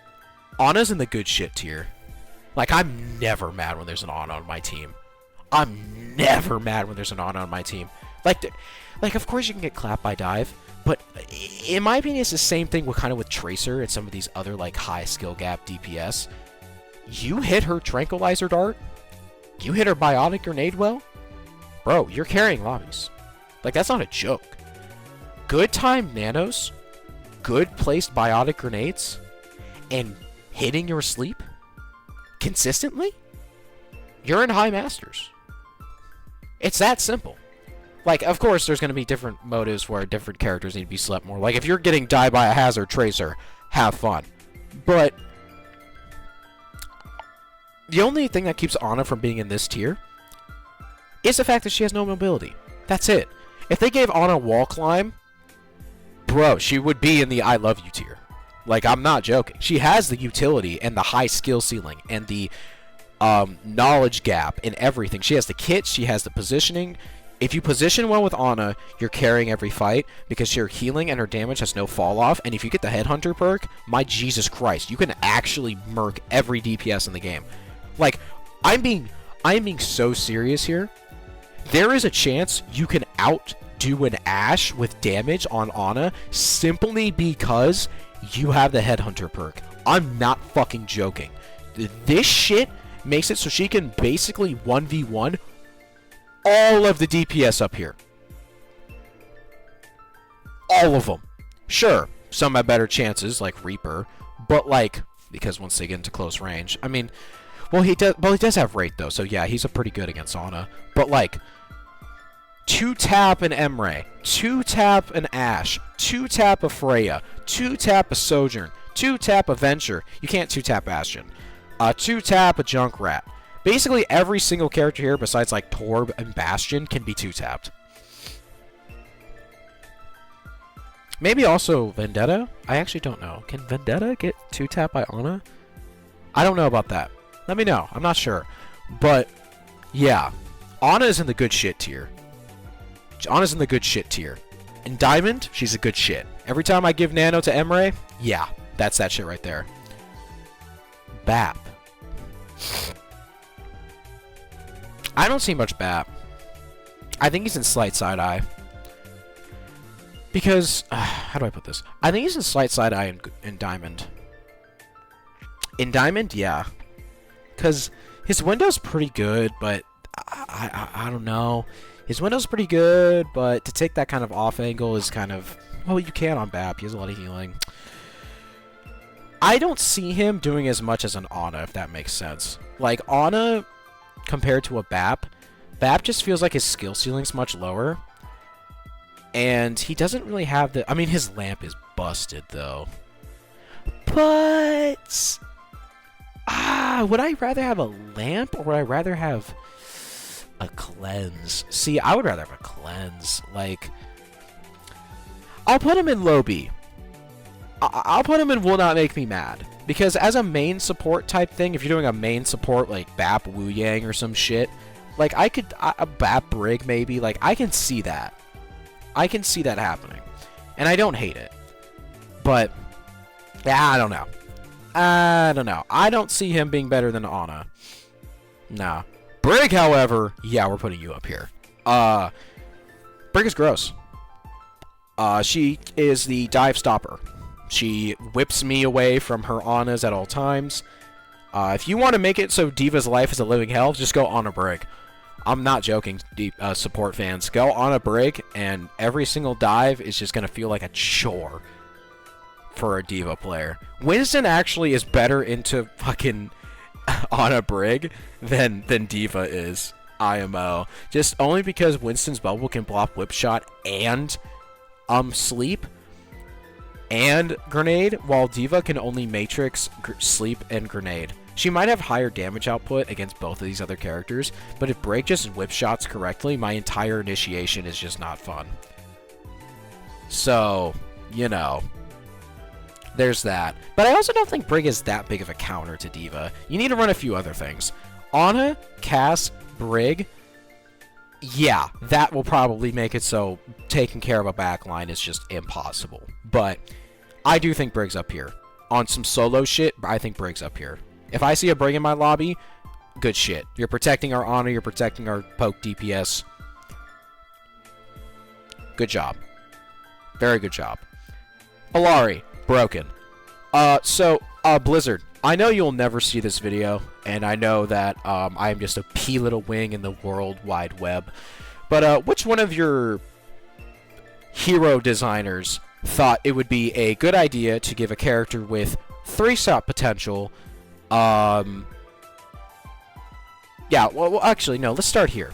Ana's in the good shit tier. Like, I'm never mad when there's an Ana on my team. I'm never mad when there's an Ana on my team. Like, of course you can get clapped by dive, but in my opinion, it's the same thing with kind of with Tracer and some of these other like high skill gap DPS. You hit her tranquilizer dart, you hit her biotic grenade well, bro, you're carrying lobbies. Like, that's not a joke. Good timed nanos, good placed biotic grenades, and hitting your sleep consistently, you're in high masters. It's that simple. Like, of course, there's going to be different motives where different characters need to be slept more. Like, if you're getting died by a hazard Tracer, have fun. But the only thing that keeps Ana from being in this tier is the fact that she has no mobility. That's it. If they gave Ana wall climb, bro, she would be in the I love you tier. Like, I'm not joking. She has the utility and the high skill ceiling and the knowledge gap in everything. She has the kit, she has the positioning. If you position well with Ana, you're carrying every fight because her healing and her damage has no fall off. And if you get the Headhunter perk, my Jesus Christ, you can actually murk every DPS in the game. Like, I'm being so serious here. There is a chance you can outdo an Ashe with damage on Ana simply because you have the Headhunter perk. I'm not fucking joking. This shit makes it so she can basically 1v1 all of the DPS up here. All of them. Sure, some have better chances, like Reaper, but like, because once they get into close range, I mean, well, he does have rate though, so yeah, he's a pretty good against Ana. But like, 2-tap an Emre, 2-tap an Ashe, 2-tap a Freya, 2-tap a Sojourn, 2-tap a Venture. You can't 2-tap Bastion. 2-tap a Junkrat. Basically, every single character here, besides like Torb and Bastion, can be 2-tapped. Maybe also Vendetta? I actually don't know. Can Vendetta get 2-tapped by Ana? I don't know about that. Let me know. I'm not sure. But, yeah. Ana is in the good shit tier. Ana's in the good shit tier. In Diamond, she's a good shit. Every time I give Nano to Emre, yeah, that's that shit right there. BAP. I don't see much BAP. I think he's in slight side-eye. Because, how do I put this? I think he's in slight side-eye in Diamond. In Diamond, yeah. Because his window's pretty good, but I don't know. His window's pretty good, but to take that kind of off angle is kind of... Well, you can on BAP. He has a lot of healing. I don't see him doing as much as an Ana, if that makes sense. Like, Ana, compared to a BAP, BAP just feels like his skill ceiling's much lower. And he doesn't really have the... I mean, his lamp is busted, though. But... would I rather have a lamp, or would I rather have a cleanse? See, I would rather have a cleanse. Like, I'll put him in low B. I'll put him in will not make me mad. Because as a main support type thing, if you're doing a main support like BAP Wu Yang or some shit, like I could, a BAP Brig maybe, like I can see that. I can see that happening. And I don't hate it. But, yeah, I don't know. I don't see him being better than Ana. Nah. Brig, however, yeah, we're putting you up here. Brig is gross. She is the dive stopper. She whips me away from her Anas at all times. If you want to make it so D.Va's life is a living hell, just go Ana Brig. I'm not joking, support fans. Go Ana Brig, and every single dive is just going to feel like a chore for a D.Va player. Winston actually is better into fucking Ana Brig than D.Va is. IMO. Just only because Winston's bubble can block whip shot and sleep and grenade, while D.Va can only matrix, sleep, and grenade. She might have higher damage output against both of these other characters, but if Brig just whip shots correctly, my entire initiation is just not fun. So, you know, there's that. But I also don't think Brig is that big of a counter to D.Va. You need to run a few other things. Ana, Cass, Brig, yeah, that will probably make it so taking care of a backline is just impossible. But I do think Brig's up here. On some solo shit, I think Brig's up here. If I see a Brig in my lobby, good shit. You're protecting our Ana, you're protecting our poke DPS. Good job. Very good job. Alari, broken. Blizzard, I know you'll never see this video, and I know that I am just a pea little wing in the World Wide Web, but which one of your hero designers thought it would be a good idea to give a character with 3-shot potential, yeah, well, actually, no, let's start here.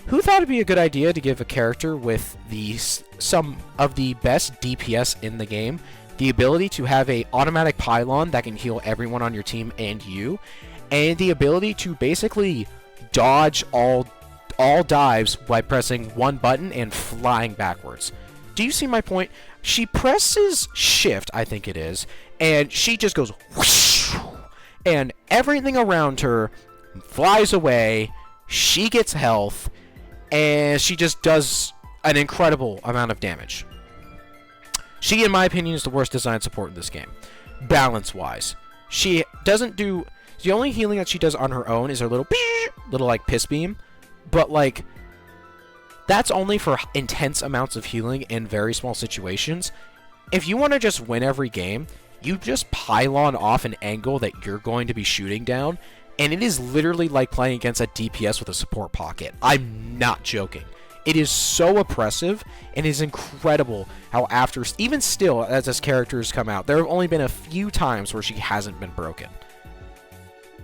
Who thought it'd be a good idea to give a character with some of the best DPS in the game the ability to have a automatic pylon that can heal everyone on your team and you, and the ability to basically dodge all dives by pressing one button and flying backwards? Do you see my point? She presses shift, I think it is, and she just goes whoosh, and everything around her flies away, she gets health, and she just does an incredible amount of damage. She, in my opinion, is the worst designed support in this game. Balance-wise. She doesn't do... The only healing that she does on her own is her little like, piss beam. But, like, that's only for intense amounts of healing in very small situations. If you want to just win every game, you just pylon off an angle that you're going to be shooting down, and it is literally like playing against a DPS with a support pocket. I'm not joking. It is so oppressive, and it is incredible how after, even still, as this character has come out, there have only been a few times where she hasn't been broken.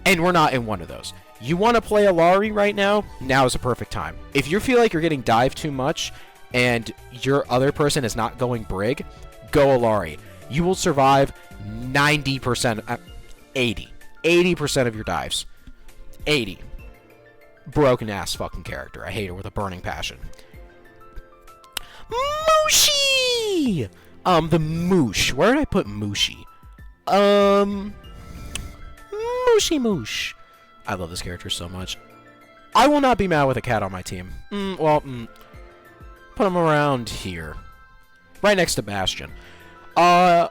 And we're not in one of those. You want to play Alari right now? Now is the perfect time. If you feel like you're getting dived too much, and your other person is not going Brig, go Alari. You will survive 90%, 80% of your dives. 80. Broken ass fucking character. I hate her with a burning passion. Mooshi! The Moosh. Where did I put Mooshi? Mooshy Moosh. I love this character so much. I will not be mad with a cat on my team. Put him around here. Right next to Bastion. A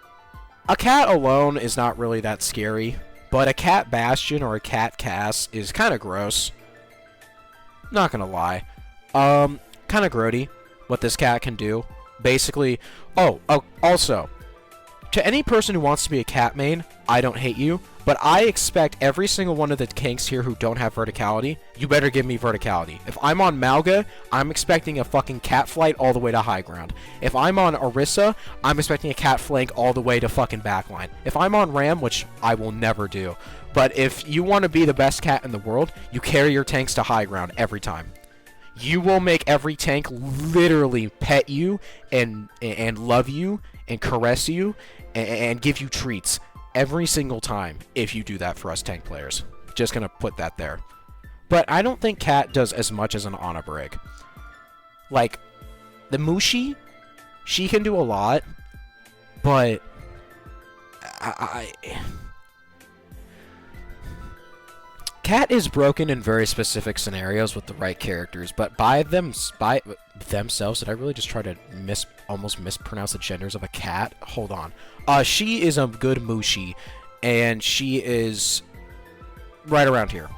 cat alone is not really that scary, but a cat Bastion or a cat Cass is kind of gross. Not gonna lie. Kind of grody what this cat can do. Basically, also, to any person who wants to be a cat main, I don't hate you, but I expect every single one of the tanks here who don't have verticality, you better give me verticality. If I'm on Malga, I'm expecting a fucking cat flight all the way to high ground. If I'm on Orisa, I'm expecting a cat flank all the way to fucking backline. If I'm on Ram, which I will never do, but if you want to be the best cat in the world, you carry your tanks to high ground every time. You will make every tank literally pet you and love you and caress you and give you treats every single time if you do that for us tank players. Just gonna put that there. But I don't think Cat does as much as an Ana Brig. Like, the Mushi, she can do a lot, but Cat is broken in very specific scenarios with the right characters, but by themselves, did I really just try to almost mispronounce the genders of a cat? Hold on. She is a good Mushi, and she is right around here.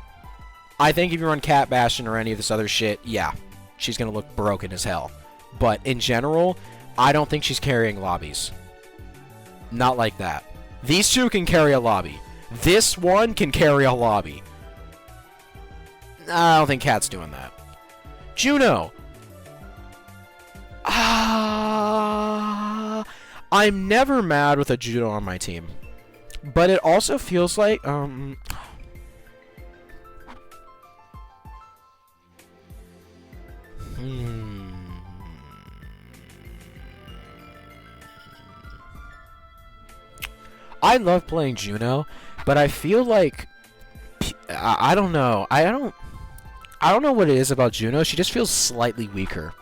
I think if you run Cat Bastion or any of this other shit, yeah, she's gonna look broken as hell. But in general, I don't think she's carrying lobbies. Not like that. These two can carry a lobby. This one can carry a lobby. I don't think Cat's doing that. Juno. I'm never mad with a Juno on my team. But it also feels like, I love playing Juno, but I feel like I don't know. I don't know what it is about Juno. She just feels slightly weaker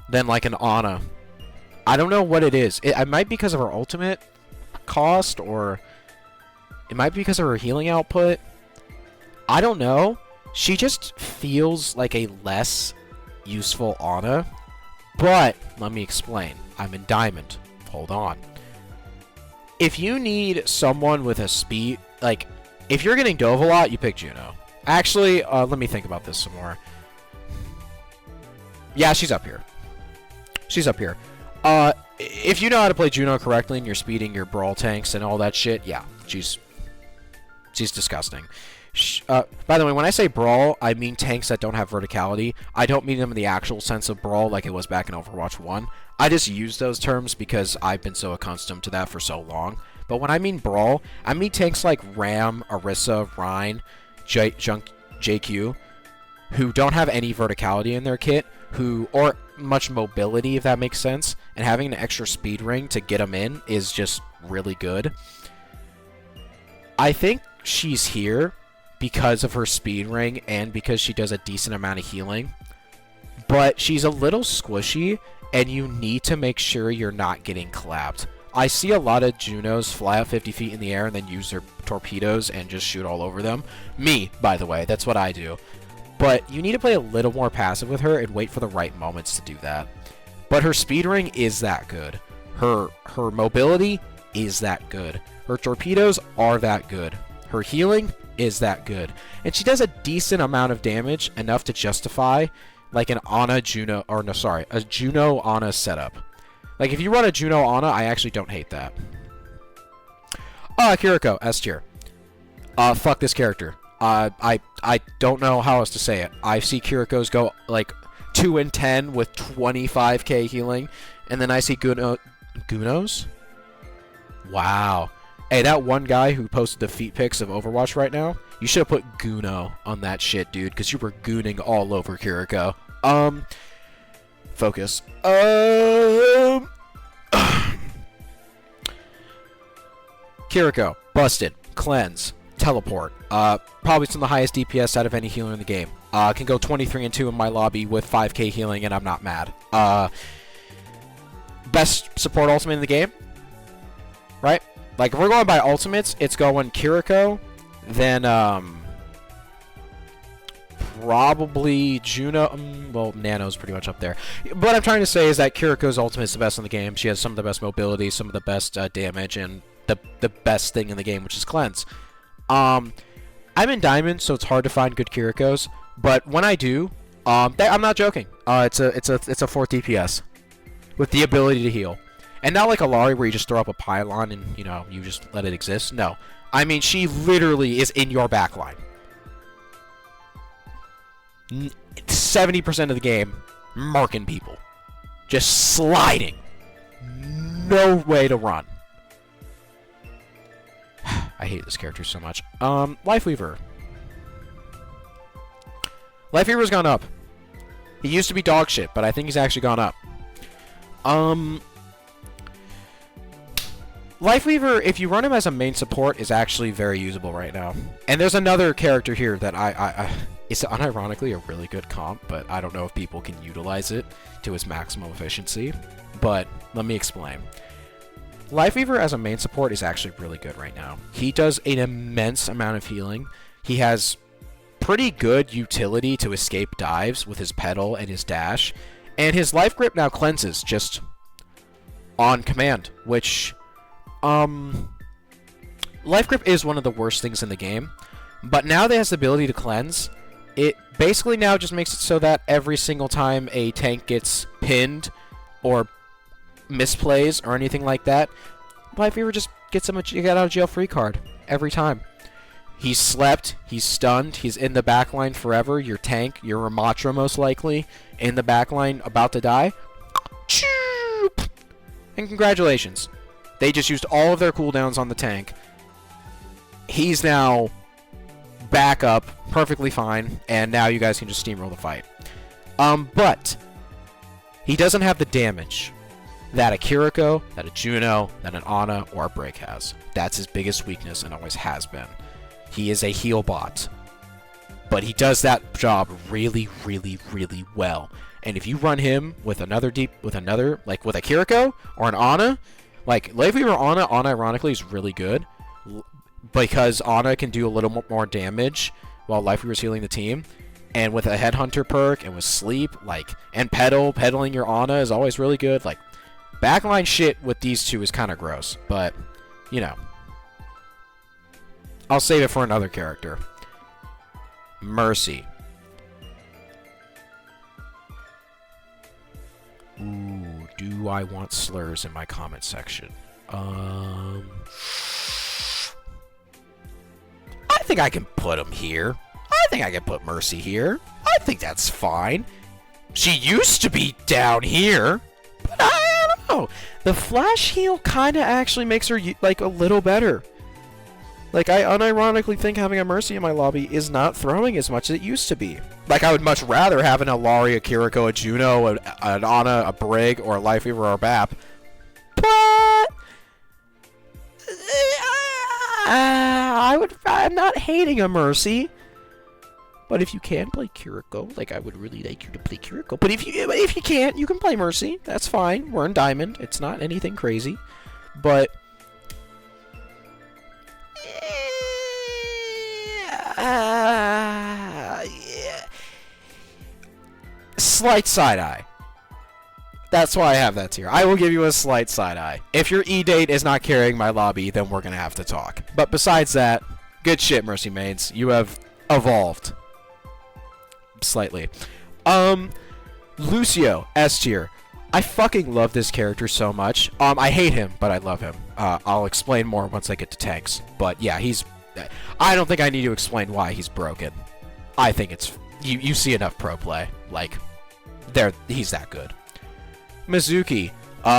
than like an Ana. I don't know what it is. It might be because of her ultimate cost, or it might be because of her healing output. I don't know. She just feels like a less useful Ana. But let me explain. I'm in Diamond. Hold on. If you need someone with a speed, like, if you're getting dove a lot, you pick Juno. Actually, let me think about this some more. Yeah, she's up here. She's up here. If you know how to play Juno correctly and you're speeding your brawl tanks and all that shit, yeah, she's disgusting. By the way, when I say brawl, I mean tanks that don't have verticality. I don't mean them in the actual sense of brawl like it was back in Overwatch 1. I just use those terms because I've been so accustomed to that for so long. But when I mean brawl, I mean tanks like Ram, Orisa, Rhine, JQ, who don't have any verticality in their kit, or much mobility, if that makes sense, and having an extra speed ring to get them in is just really good. I think she's here because of her speed ring and because she does a decent amount of healing, but she's a little squishy, and you need to make sure you're not getting clapped. I see a lot of Junos fly up 50 feet in the air and then use their torpedoes and just shoot all over them. Me, by the way, that's what I do. But you need to play a little more passive with her and wait for the right moments to do that. But her speed ring is that good. Her mobility is that good. Her torpedoes are that good. Her healing is that good. And she does a decent amount of damage, enough to justify like an a Juno Ana setup. Like if you run a Juno Ana, I actually don't hate that. Kiriko, S tier. Fuck this character. I don't know how else to say it. I see Kiriko's go like 2 and 10 with 25k healing, and then I see Gunos? Wow. Hey, that one guy who posted the feet pics of Overwatch right now, you should have put Guno on that shit, dude, because you were gooning all over Kiriko. Focus. Kiriko, busted, cleanse, teleport. Probably some of the highest DPS out of any healer in the game. Can go 23 and 2 in my lobby with 5k healing, and I'm not mad. Best support ultimate in the game, right? Like if we're going by ultimates, it's going Kiriko, then probably Juno. Well, Nano's pretty much up there. What I'm trying to say is that Kiriko's ultimate is the best in the game. She has some of the best mobility, some of the best damage, and the best thing in the game, which is cleanse. I'm in Diamond, so it's hard to find good Kirikos. But when I do, I'm not joking. It's a 4 DPS with the ability to heal, and not like a Lari where you just throw up a pylon and you just let it exist. No, I mean she literally is in your backline. 70% of the game, marking people, just sliding, no way to run. I hate this character so much. Lifeweaver. Lifeweaver's gone up. He used to be dog shit, but I think he's actually gone up. Lifeweaver, if you run him as a main support, is actually very usable right now. And there's another character here that it's unironically a really good comp, but I don't know if people can utilize it to its maximum efficiency. But let me explain. Lifeweaver as a main support is actually really good right now. He does an immense amount of healing. He has pretty good utility to escape dives with his pedal and his dash. And his life grip now cleanses just on command, which life grip is one of the worst things in the game. But now that it has the ability to cleanse, it basically now just makes it so that every single time a tank gets pinned or misplays or anything like that, Lifeweaver just gets him a get out of jail free card every time. He's slept, he's stunned, he's in the backline forever. Your tank, your Ramatra most likely, in the backline about to die. And congratulations. They just used all of their cooldowns on the tank. He's now back up, perfectly fine, and now you guys can just steamroll the fight. But he doesn't have the damage that a Kiriko, that a Juno, that an Ana, or a Break has. That's his biggest weakness and always has been. He is a heal bot. But he does that job really, really, really well. And if you run him with another like with a Kiriko or an Ana, like Lifeweaver Ana ironically is really good because Ana can do a little more damage while Lifeweaver's healing the team. And with a Headhunter perk and with Sleep, and pedaling your Ana is always really good. Backline shit with these two is kind of gross, but, I'll save it for another character. Mercy. Ooh, I want slurs in my comment section? I think I can put him here. I think I can put Mercy here. I think that's fine. She used to be down here, but I don't know. The flash heal kind of actually makes her, like, a little better. Like, I unironically think having a Mercy in my lobby is not throwing as much as it used to be. Like, I would much rather have an Ilaria, a Kiriko, a Juno, an Ana, a Brig, or a Lifeweaver, or a Bap. But I'm not hating a Mercy. But if you can play Kiriko, like, I would really like you to play Kiriko. But if you can't, you can play Mercy. That's fine. We're in Diamond. It's not anything crazy. But yeah. Slight side eye. That's why I have that tier. I will give you a slight side eye. If your E-Date is not carrying my lobby, then we're gonna have to talk. But besides that, good shit, Mercy Maids. You have evolved. Slightly. Lucio, S tier. I fucking love this character so much. I hate him, but I love him. I'll explain more once I get to tanks. But yeah, I don't think I need to explain why he's broken. I think it's... You see enough pro play. Like, he's that good. Mizuki.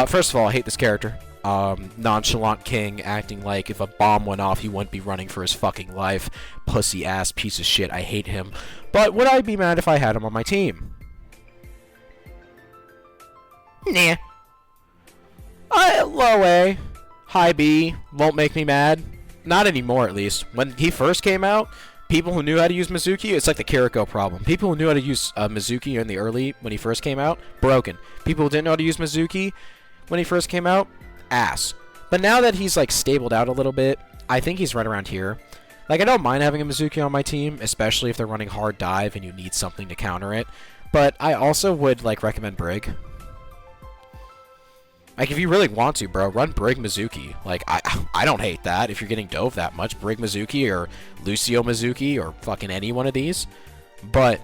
First of all, I hate this character. Nonchalant king, acting like if a bomb went off, he wouldn't be running for his fucking life. Pussy ass piece of shit. I hate him. But would I be mad if I had him on my team? Nah. Low A, high B, won't make me mad. Not anymore, at least. When he first came out, people who knew how to use Mizuki, it's like the Kiriko problem. People who knew how to use Mizuki in the early, when he first came out, broken. People who didn't know how to use Mizuki when he first came out, ass. But now that he's, like, stabled out a little bit, I think he's right around here. Like, I don't mind having a Mizuki on my team, especially if they're running hard dive and you need something to counter it. But I also would, like, recommend Brig. Like, if you really want to, bro, run Brig Mizuki. Like, I don't hate that. If you're getting dove that much, Brig Mizuki or Lucio Mizuki or fucking any one of these. But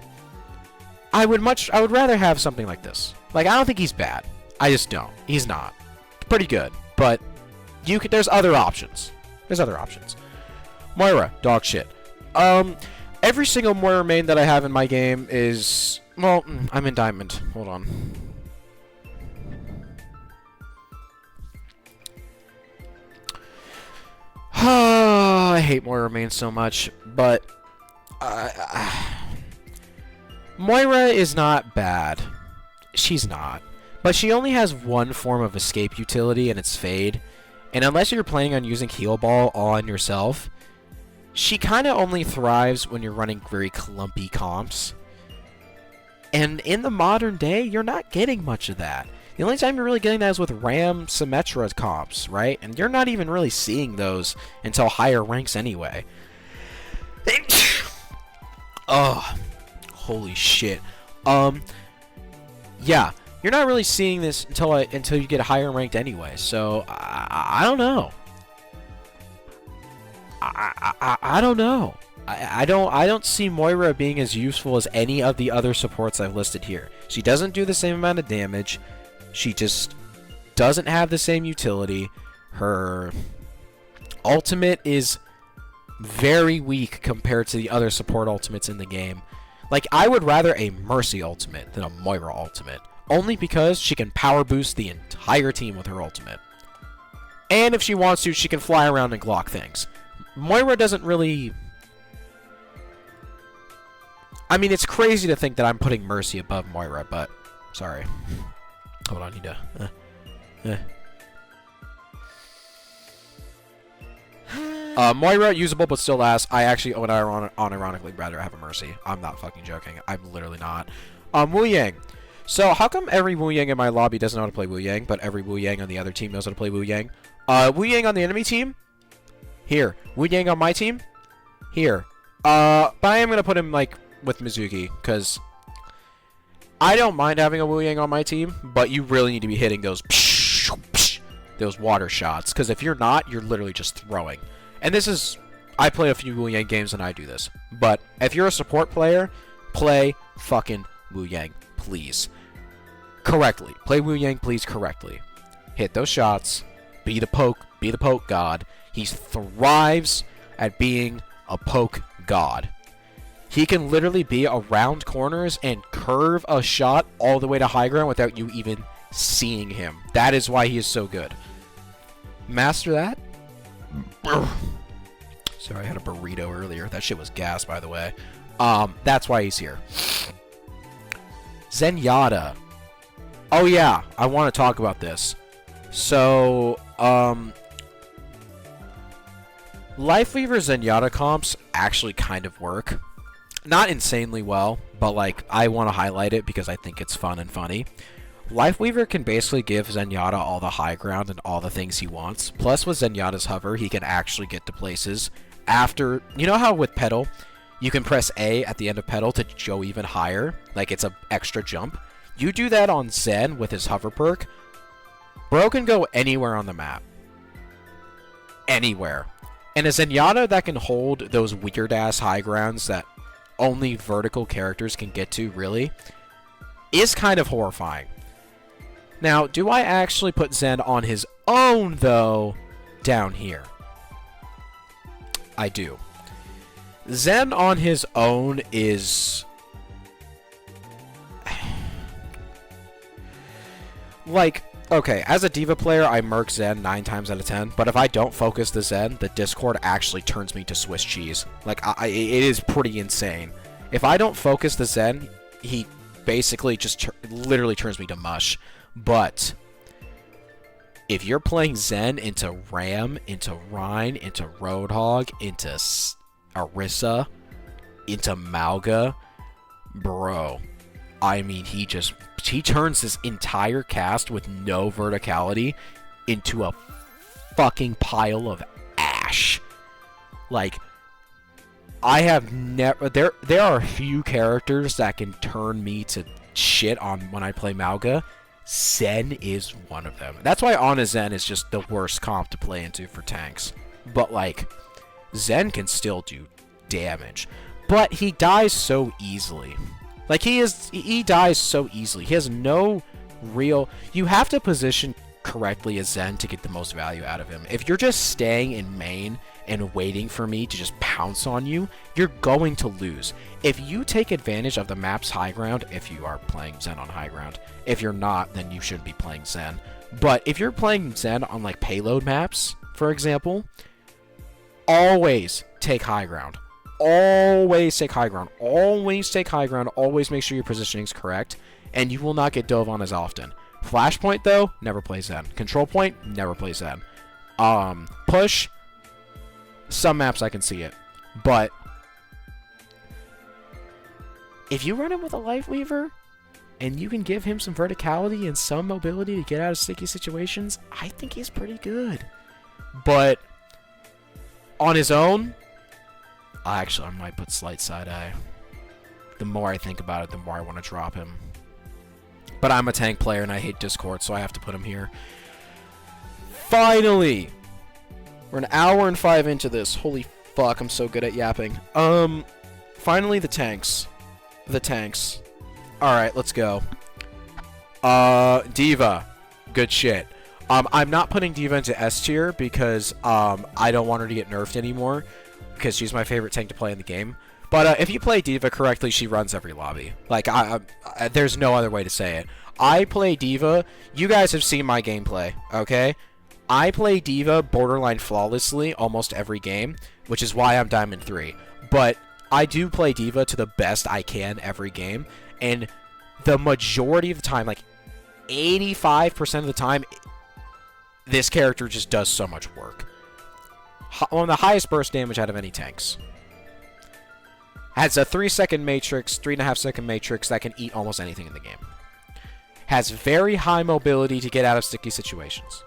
I would rather have something like this. Like, I don't think he's bad. I just don't. He's not. Pretty good. But there's other options. There's other options. Moira, dog shit. Every single Moira main that I have in my game is... Well, I'm in Diamond. Hold on. I hate Moira mains so much, but... Moira is not bad. She's not. But she only has one form of escape utility, and it's Fade. And unless you're planning on using Heal Ball all on yourself, she kind of only thrives when you're running very clumpy comps. And in the modern day, you're not getting much of that. The only time you're really getting that is with Ram Symmetra comps, right? And you're not even really seeing those until higher ranks anyway. Oh, holy shit. Yeah, you're not really seeing this until you get higher ranked anyway. So I don't know. I don't know. I don't see Moira being as useful as any of the other supports I've listed here. She doesn't do the same amount of damage. She just doesn't have the same utility. Her ultimate is very weak compared to the other support ultimates in the game. Like, I would rather a Mercy ultimate than a Moira ultimate. Only because she can power boost the entire team with her ultimate. And if she wants to, she can fly around and Glock things. Moira doesn't really... I mean, it's crazy to think that I'm putting Mercy above Moira, but... Sorry. Hold on, I need to... Moira, usable but still ass. I actually would unironically rather have a Mercy. I'm not fucking joking. I'm literally not. Wu Yang. So, how come every Wu Yang in my lobby doesn't know how to play Wu Yang, but every Wu Yang on the other team knows how to play Wu Yang? Wu Yang on the enemy team? Here. Wu Yang on my team? Here. But I am gonna put him, like, with Mizuki, because... I don't mind having a Wu Yang on my team, but you really need to be hitting those water shots, because if you're not, you're literally just throwing. And this is... I play a few Wu Yang games and I do this. But if you're a support player, play fucking Wu Yang, please. correctly. Play Wu Yang, please, correctly. Hit those shots. Be the poke god. He thrives at being a poke god. He can literally be around corners and curve a shot all the way to high ground without you even seeing him. That is why he is so good. Master that. Sorry, I had a burrito earlier. That shit was gas, by the way. That's why he's here. Zenyatta. Oh yeah, I want to talk about this. So, Lifeweaver Zenyatta comps actually kind of work. Not insanely well, but like, I want to highlight it because I think it's fun and funny. Lifeweaver can basically give Zenyatta all the high ground and all the things he wants. Plus, with Zenyatta's hover, he can actually get to places after... You know how with Petal, you can press A at the end of Petal to go even higher? Like, it's an extra jump. You do that on Zen with his hover perk, bro can go anywhere on the map. Anywhere. And a Zenyatta that can hold those weird-ass high grounds that only vertical characters can get to, really, is kind of horrifying. Now, do I actually put Zen on his own, though, down here? I do. Zen on his own is... like, okay, as a Diva player, I murk Zen 9 times out of 10, but if I don't focus the Zen, the Discord actually turns me to Swiss cheese. Like, it is pretty insane. If I don't focus the Zen, he basically just literally turns me to mush. But if you're playing Zen into Ram, into Rhine, into Roadhog, into Orisa, into Mauga, bro, I mean, he turns this entire cast with no verticality into a fucking pile of ash. Like, I have never... There are a few characters that can turn me to shit on when I play Mauga. Zen is one of them. That's why Ana Zen is just the worst comp to play into for tanks. But, like, Zen can still do damage. But he dies so easily. Like, he dies so easily. He has no real... You have to position correctly as Zen to get the most value out of him. If you're just staying in main and waiting for me to just pounce on you, you're going to lose. If you take advantage of the map's high ground, if you are playing Zen on high ground, if you're not, then you shouldn't be playing Zen. But if you're playing Zen on, like, payload maps, for example, always take high ground. Always take high ground. Always take high ground. Always make sure your positioning is correct, and you will not get dove on as often. Flashpoint, though, never play Zen. Control point, never play Zen. Push, some maps I can see it. But if you run him with a Lifeweaver, and you can give him some verticality and some mobility to get out of sticky situations, I think he's pretty good. But on his own... Actually, I might put slight side-eye. The more I think about it, the more I want to drop him. But I'm a tank player and I hate Discord, so I have to put him here. Finally! We're an hour and 5 into this. Holy fuck, I'm so good at yapping. Finally, the tanks. The tanks. Alright, let's go. Diva. Good shit. I'm not putting Diva into S tier because, I don't want her to get nerfed anymore. Because she's my favorite tank to play in the game. But if you play Diva correctly, she runs every lobby. Like, there's no other way to say it. I play Diva. You guys have seen my gameplay, okay? I play Diva borderline flawlessly almost every game, which is why I'm Diamond 3. But I do play Diva to the best I can every game. And the majority of the time, like 85% of the time, this character just does so much work. One of the highest burst damage out of any tanks. Has a 3-second matrix, 3.5-second matrix that can eat almost anything in the game. Has very high mobility to get out of sticky situations.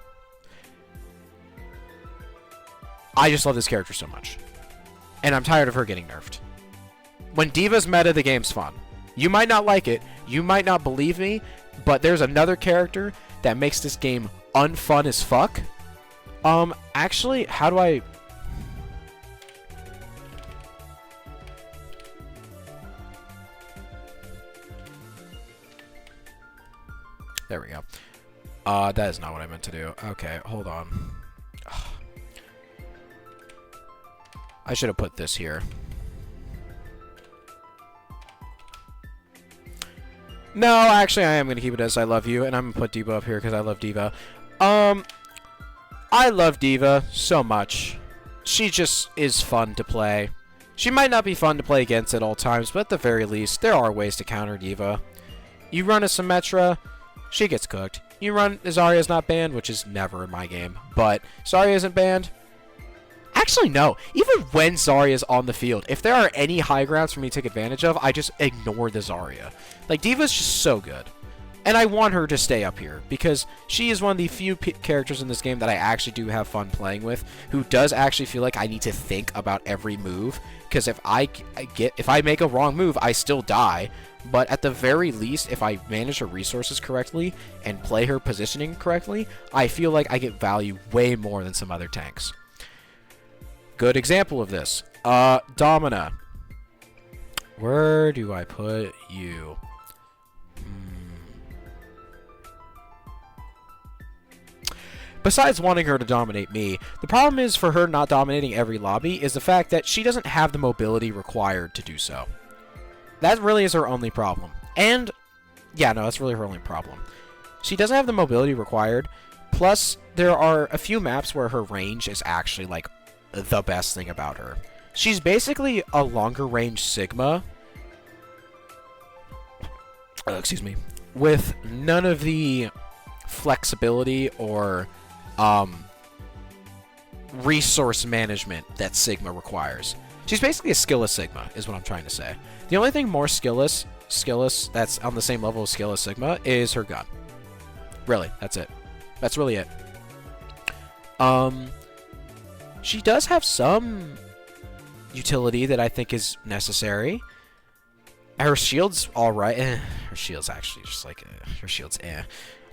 I just love this character so much. And I'm tired of her getting nerfed. When Diva's meta, the game's fun. You might not like it, you might not believe me, but there's another character that makes this game unfun as fuck. Actually, how do I... There we go. That is not what I meant to do. Okay, hold on. I should have put this here. No, actually, I am going to keep it as I love you, and I'm going to put Diva up here because I love Diva. I love Diva so much. She just is fun to play. She might not be fun to play against at all times, but at the very least, there are ways to counter Diva. You run a Symmetra, she gets cooked. You run Zarya's not banned, which is never in my game, but Zarya isn't banned. Actually, no. Even when Zarya is on the field, if there are any high grounds for me to take advantage of, I just ignore the Zarya. Like, Diva's just so good. And I want her to stay up here, because she is one of the few characters in this game that I actually do have fun playing with, who does actually feel like I need to think about every move, because if I make a wrong move, I still die. But at the very least, if I manage her resources correctly and play her positioning correctly, I feel like I get value way more than some other tanks. Good example of this. Domina. Where do I put you? Besides wanting her to dominate me, the problem is for her not dominating every lobby is the fact that she doesn't have the mobility required to do so. That really is her only problem. And, yeah, no, that's really her only problem. She doesn't have the mobility required, plus there are a few maps where her range is actually, like, the best thing about her. She's basically a longer range Sigma. Excuse me. With none of the flexibility or resource management that Sigma requires. She's basically a skillless Sigma, is what I'm trying to say. The only thing more skillless that's on the same level as skillless Sigma is her gun. Really, that's it. That's really it. She does have some utility that I think is necessary. Her shield's alright. Her shield's actually just like... her shield's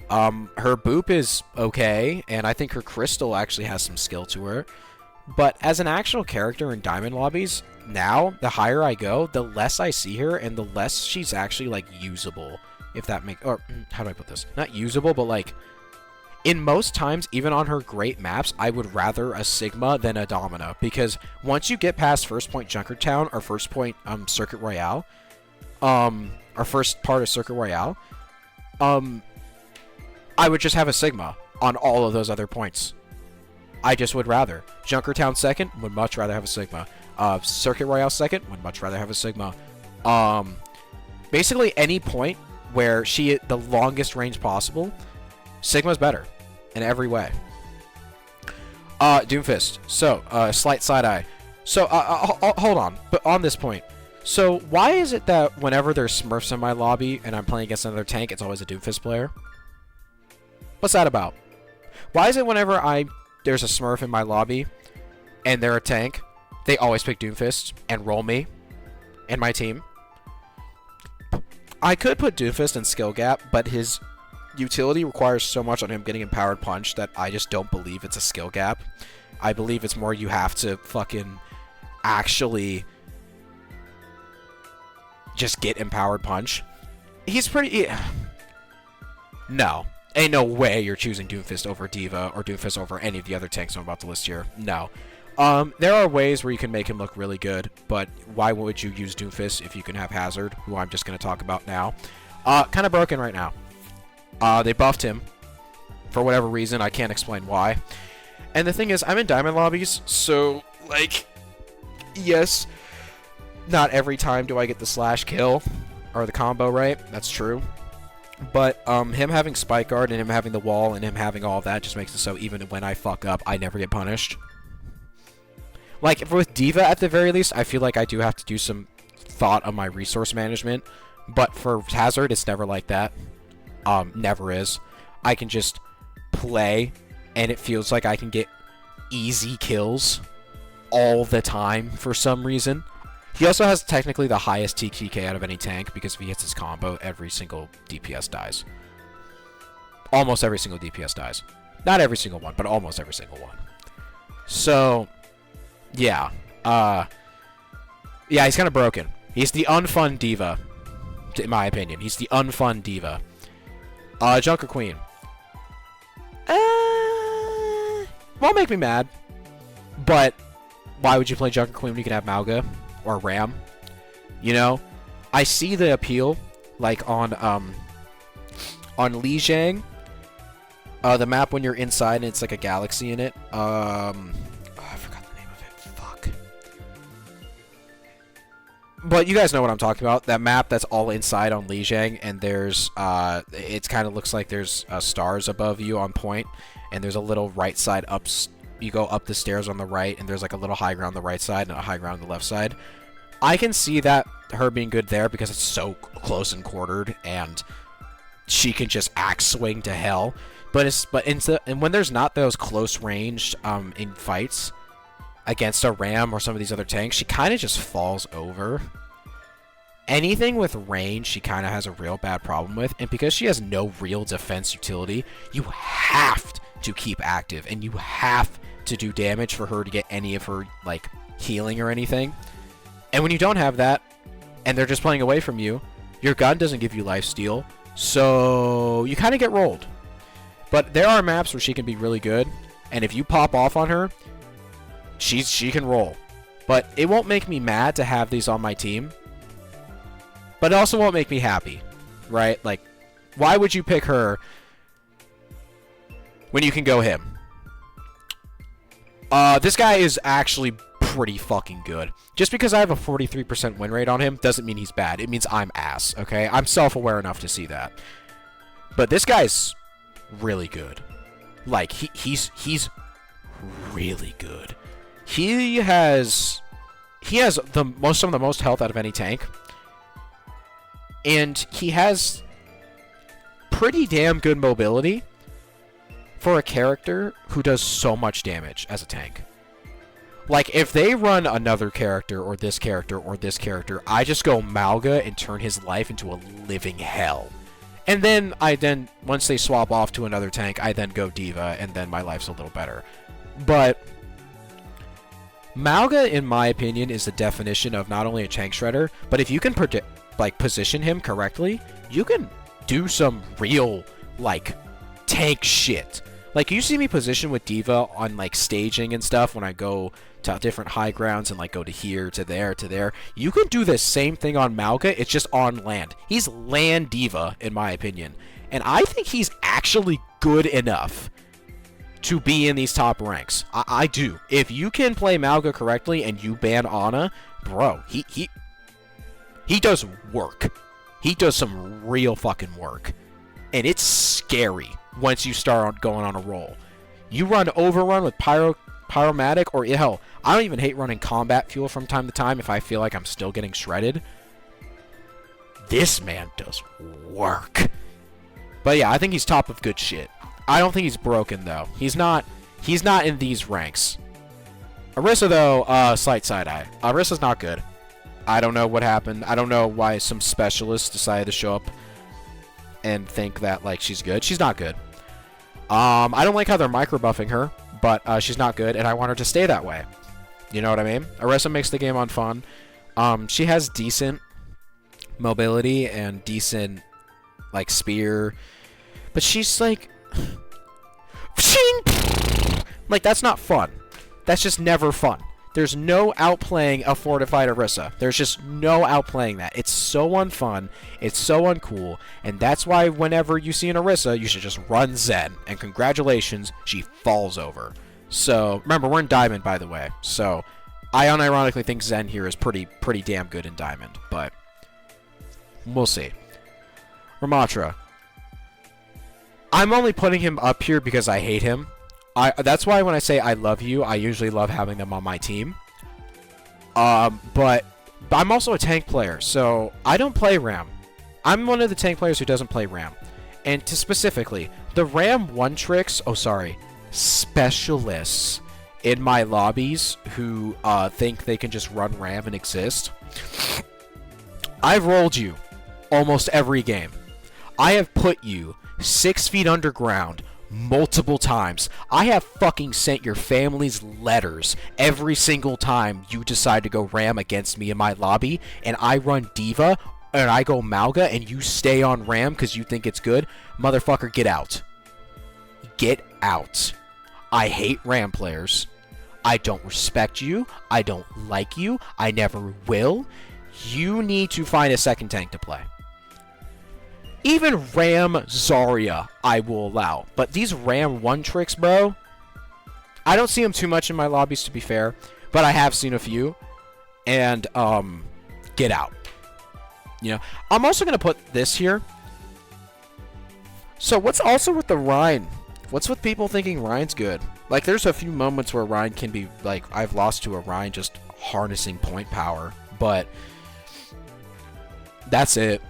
her boop is okay, and I think her crystal actually has some skill to her. But as an actual character in diamond lobbies, now, the higher I go, the less I see her, and the less she's actually, like, usable. If that makes... or, how do I put this? Not usable, but, like... in most times, even on her great maps, I would rather a Sigma than a Domina. Because once you get past first point Junkertown, or first point, Circuit Royale... or first part of Circuit Royale... I would just have a Sigma on all of those other points. I just would rather. Junkertown second, would much rather have a Sigma. Circuit Royale second, would much rather have a Sigma. Basically any point where she the longest range possible, Sigma's better in every way. Doomfist. So, slight side eye. So, hold on. But on this point, so why is it that whenever there's Smurfs in my lobby and I'm playing against another tank, it's always a Doomfist player? What's that about? Why is it whenever there's a Smurf in my lobby and they're a tank, they always pick Doomfist and roll me and my team? I could put Doomfist in skill gap, but his utility requires so much on him getting empowered punch that I just don't believe it's a skill gap. I believe it's more you have to fucking actually just get empowered punch. He's pretty... No. Ain't no way you're choosing Doomfist over Diva or Doomfist over any of the other tanks I'm about to list here. No. There are ways where you can make him look really good, but why would you use Doomfist if you can have Hazard, who I'm just going to talk about now? Kind of broken right now. They buffed him. For whatever reason, I can't explain why. And the thing is, I'm in diamond lobbies, so, like, yes, not every time do I get the slash kill, or the combo right, that's true. But, him having Spike Guard and him having the wall and him having all of that just makes it so even when I fuck up, I never get punished. Like, with Diva, at the very least, I feel like I do have to do some thought on my resource management. But for Hazard, it's never like that. Never is. I can just play, and it feels like I can get easy kills all the time for some reason. He also has technically the highest TTK out of any tank, because if he hits his combo, every single DPS dies. Almost every single DPS dies. Not every single one, but almost every single one. So, yeah. Yeah, he's kind of broken. He's the unfun Diva, in my opinion. He's the unfun Diva. Junker Queen. Won't make me mad. But why would you play Junker Queen when you can have Mauga or Ram? You know, I see the appeal, like on Lijiang, the map when you're inside and it's like a galaxy in it. I forgot the name of it. Fuck. But you guys know what I'm talking about. That map that's all inside on Lijiang, and there's it kind of looks like there's stars above you on point, and there's a little right side up. You go up the stairs on the right, and there's like a little high ground on the right side and a high ground on the left side. I can see that her being good there because it's so close and quartered, and she can just axe swing to hell. And when there's not those close ranged in fights against a Ram or some of these other tanks, she kind of just falls over. Anything with range, she kind of has a real bad problem with, and because she has no real defense utility, you have to keep active, and you have to do damage for her to get any of her like healing or anything. And when you don't have that, and they're just playing away from you, your gun doesn't give you lifesteal, so you kind of get rolled. But there are maps where she can be really good, and if you pop off on her, she can roll. But it won't make me mad to have these on my team, but it also won't make me happy, right? Like, why would you pick her when you can go him? This guy is actually pretty fucking good. Just because I have a 43% win rate on him doesn't mean he's bad. It means I'm ass, okay? I'm self-aware enough to see that. But this guy's really good. Like, he's really good. He has some of the most health out of any tank. And he has pretty damn good mobility for a character who does so much damage as a tank. Like, if they run another character, or this character, or this character, I just go Mauga and turn his life into a living hell. And then, once they swap off to another tank, I then go D.Va, and then my life's a little better. But Mauga, in my opinion, is the definition of not only a tank shredder, but if you can position him correctly, you can do some real, like, tank shit. Like, you see me position with D.Va on, like, staging and stuff when I go to different high grounds and, like, go to here, to there, to there. You can do the same thing on Mauga, it's just on land. He's land D.Va, in my opinion. And I think he's actually good enough to be in these top ranks. I do. If you can play Mauga correctly and you ban Ana, bro, he does work. He does some real fucking work. And it's scary once you start going on a roll. You run Overrun with Pyromatic, or hell, I don't even hate running Combat Fuel from time to time if I feel like I'm still getting shredded. This man does work. But yeah, I think he's top of good shit. I don't think he's broken, though. He's not in these ranks. Orisa, though, slight side-eye. Orisa's not good. I don't know what happened. I don't know why some specialists decided to show up and think that, like, she's good. She's not good. I don't like how they're micro-buffing her, but she's not good, and I want her to stay that way. You know what I mean? Orisa makes the game unfun. She has decent mobility and decent, like, spear, but she's, like... like, that's not fun. That's just never fun. There's no outplaying a fortified Orisa. There's just no outplaying that. It's so unfun. It's so uncool. And that's why whenever you see an Orisa, you should just run Zen. And congratulations, she falls over. So, remember, we're in Diamond, by the way. So, I unironically think Zen here is pretty damn good in Diamond. But, we'll see. Ramatra. I'm only putting him up here because I hate him. That's why when I say I love you, I usually love having them on my team. But I'm also a tank player, so I don't play Ram. I'm one of the tank players who doesn't play Ram. And specifically, the Ram specialists in my lobbies who think they can just run Ram and exist. I've rolled you almost every game. I have put you 6 feet underground multiple times. I have fucking sent your families letters every single time you decide to go Ram against me in my lobby, and I run D.Va and I go Malga and you stay on Ram because you think it's good, motherfucker, get out. Get out. I hate Ram players. I don't respect you. I don't like you. I never will. You need to find a second tank to play. Even Ram Zarya I will allow. But these Ram 1 tricks, bro, I don't see them too much in my lobbies, to be fair. But I have seen a few. And, get out. You know, I'm also going to put this here. So what's also with the Rhine? What's with people thinking Rhine's good? Like, there's a few moments where Rhine can be, like, I've lost to a Rhine just harnessing point power. But that's it.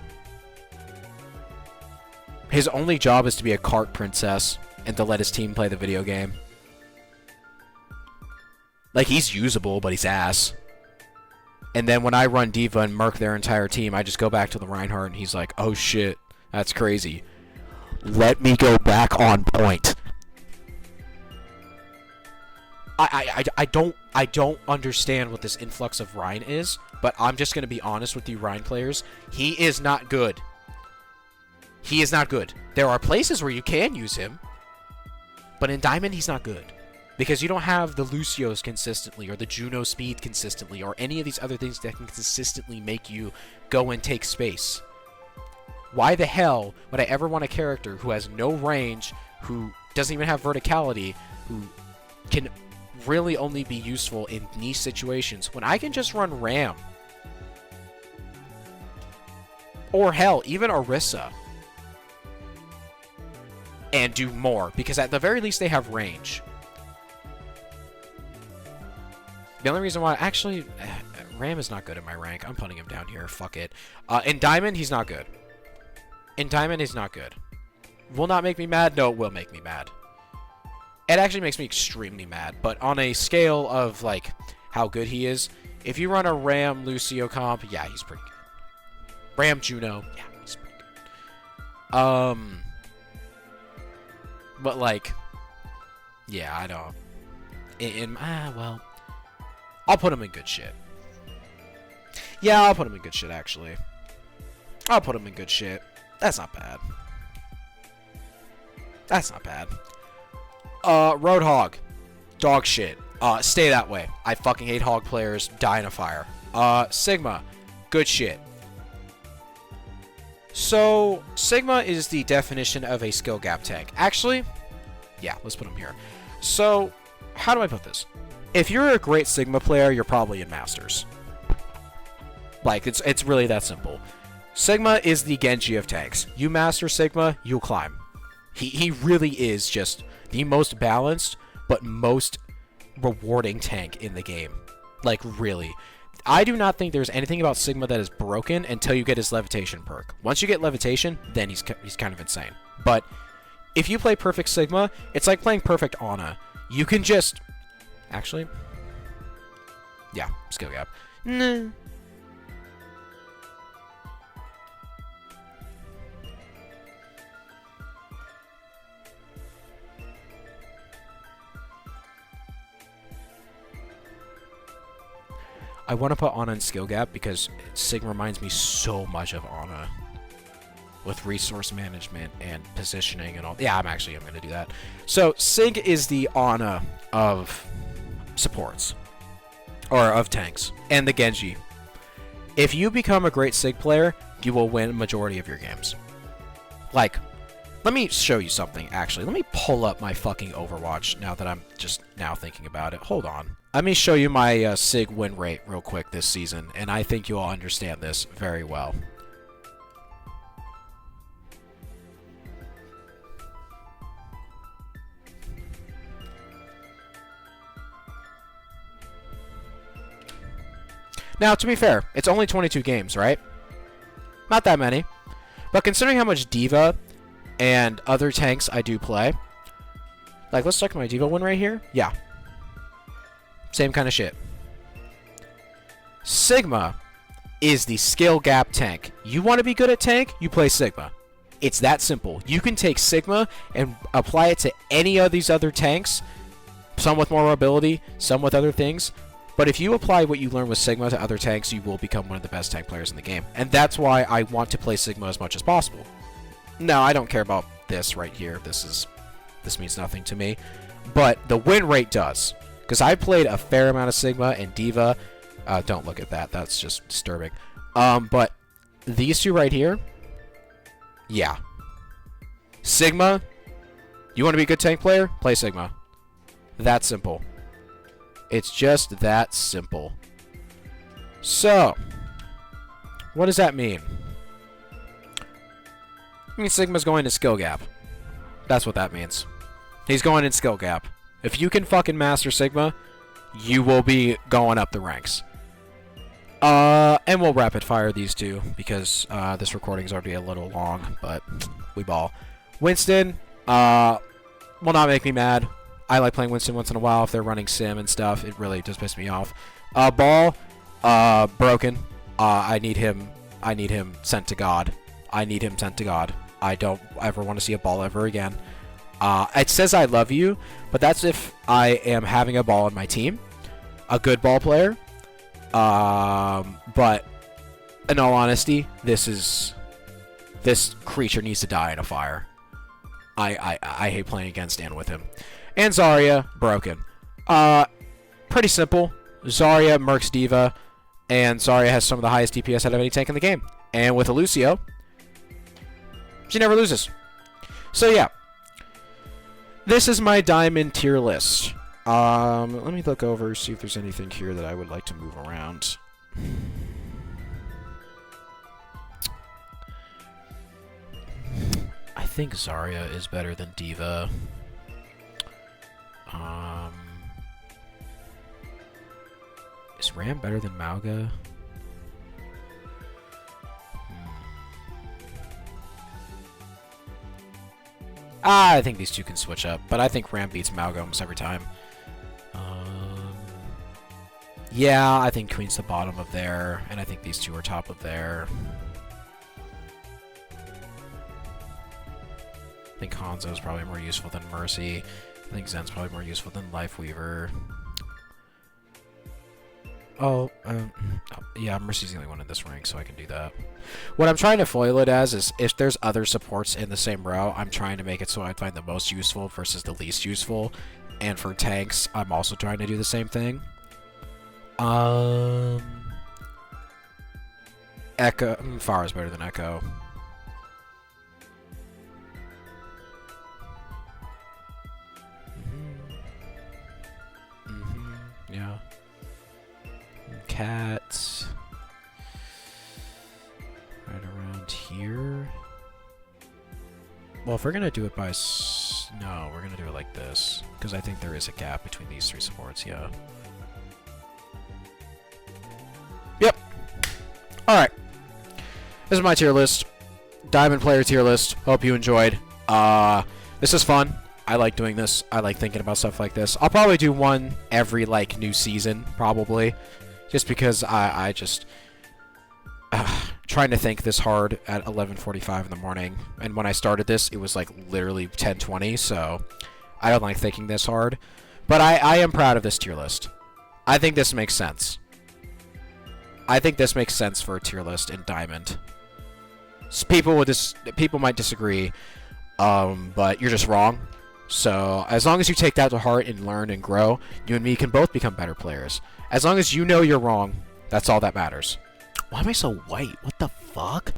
His only job is to be a cart princess and to let his team play the video game. Like, he's usable, but he's ass. And then when I run D.Va and murk their entire team, I just go back to the Reinhardt and he's like, oh shit, that's crazy. Let me go back on point. I don't understand what this influx of Rhine is, but I'm just going to be honest with you Rhine players. He is not good. He is not good. There are places where you can use him, but in Diamond he's not good. Because you don't have the Lucios consistently, or the Juno speed consistently, or any of these other things that can consistently make you go and take space. Why the hell would I ever want a character who has no range, who doesn't even have verticality, who can really only be useful in niche situations, when I can just run Ram? Or hell, even Orisa. And do more, because at the very least they have range. The only reason why... Actually, Ram is not good in my rank. I'm putting him down here. Fuck it. In Diamond, he's not good. In Diamond, he's not good. Will not make me mad? No, it will make me mad. It actually makes me extremely mad. But on a scale of, like, how good he is, if you run a Ram Lucio comp, yeah, he's pretty good. Ram Juno, yeah, he's pretty good. But, like, yeah, I don't... well... I'll put him in good shit. Yeah, I'll put him in good shit, actually. I'll put him in good shit. That's not bad. That's not bad. Roadhog. Dog shit. Stay that way. I fucking hate hog players. Die in a fire. Sigma. Good shit. So, Sigma is the definition of a skill gap tank. Actually, yeah, let's put him here. So, how do I put this? If you're a great Sigma player, you're probably in Masters. Like, it's really that simple. Sigma is the Genji of tanks. You master Sigma, you'll climb. He really is just the most balanced, but most rewarding tank in the game. Like, really. I do not think there's anything about Sigma that is broken until you get his levitation perk. Once you get levitation, then he's kind of insane. But if you play perfect Sigma, it's like playing perfect Ana. You can just... Actually, yeah, skill gap. Nah. I want to put Ana in skill gap because Sigma reminds me so much of Ana. With resource management and positioning and all. Yeah, I'm going to do that. So, Sig is the Ana of supports. Or of tanks. And the Genji. If you become a great Sig player, you will win a majority of your games. Like, let me show you something, actually. Let me pull up my fucking Overwatch now that I'm just now thinking about it. Hold on. Let me show you my Sig win rate real quick this season, and I think you'll understand this very well. Now, to be fair, it's only 22 games, right? Not that many. But considering how much D.Va and other tanks I do play... Like, let's check my D.Va win right here. Yeah. Same kind of shit. Sigma is the skill gap tank. You want to be good at tank, you play Sigma. It's that simple. You can take Sigma and apply it to any of these other tanks. Some with more mobility, some with other things. But if you apply what you learn with Sigma to other tanks, you will become one of the best tank players in the game. And that's why I want to play Sigma as much as possible. No, I don't care about this right here. This means nothing to me. But the win rate does. Because I played a fair amount of Sigma and Diva. Don't look at that. That's just disturbing. But these two right here, yeah. Sigma, you want to be a good tank player? Play Sigma. That simple. It's just that simple. So, what does that mean? It means Sigma's going to skill gap. That's what that means. He's going in skill gap. If you can fucking master Sigma, you will be going up the ranks. And we'll rapid fire these two because this recording's already a little long, but we ball. Winston will not make me mad. I like playing Winston once in a while if they're running sim and stuff. It really does piss me off. Ball, broken. I need him sent to God. I need him sent to God. I don't ever want to see a ball ever again. It says I love you, but that's if I am having a ball on my team. A good ball player. But in all honesty, this creature needs to die in a fire. I hate playing against and with him. And Zarya, broken. Pretty simple. Zarya mercs Diva, and Zarya has some of the highest DPS out of any tank in the game. And with a Lucio, she never loses. So yeah. This is my diamond tier list. Let me look over, see if there's anything here that I would like to move around. I think Zarya is better than Diva. Is Ram better than Mauga? I think these two can switch up, but I think Ram beats Mauga almost every time. Yeah, I think Queen's the bottom of there, and I think these two are top of there. I think Hanzo's probably more useful than Mercy. I think Zen's probably more useful than Lifeweaver. Yeah, Mercy's the only one in this rank, so I can do that. What I'm trying to foil it as is if there's other supports in the same row, I'm trying to make it so I find the most useful versus the least useful. And for tanks, I'm also trying to do the same thing. Echo. Pharah's better than Echo. Yeah. Cats. Right around here. Well, if we're gonna do it by no, we're gonna do it like this because I think there is a gap between these three supports. Yeah. Yep. All right. This is my tier list. Diamond player tier list. Hope you enjoyed. This is fun. I like doing this. I like thinking about stuff like this. I'll probably do one every like new season, probably, just because I just trying to think this hard at 11:45 in the morning. And when I started this, it was like literally 10:20. So I don't like thinking this hard. But I am proud of this tier list. I think this makes sense. I think this makes sense for a tier list in Diamond. People might disagree, but you're just wrong. So as long as you take that to heart and learn and grow, you and me can both become better players. As long as you know you're wrong, that's all that matters. Why am I so white? What the fuck?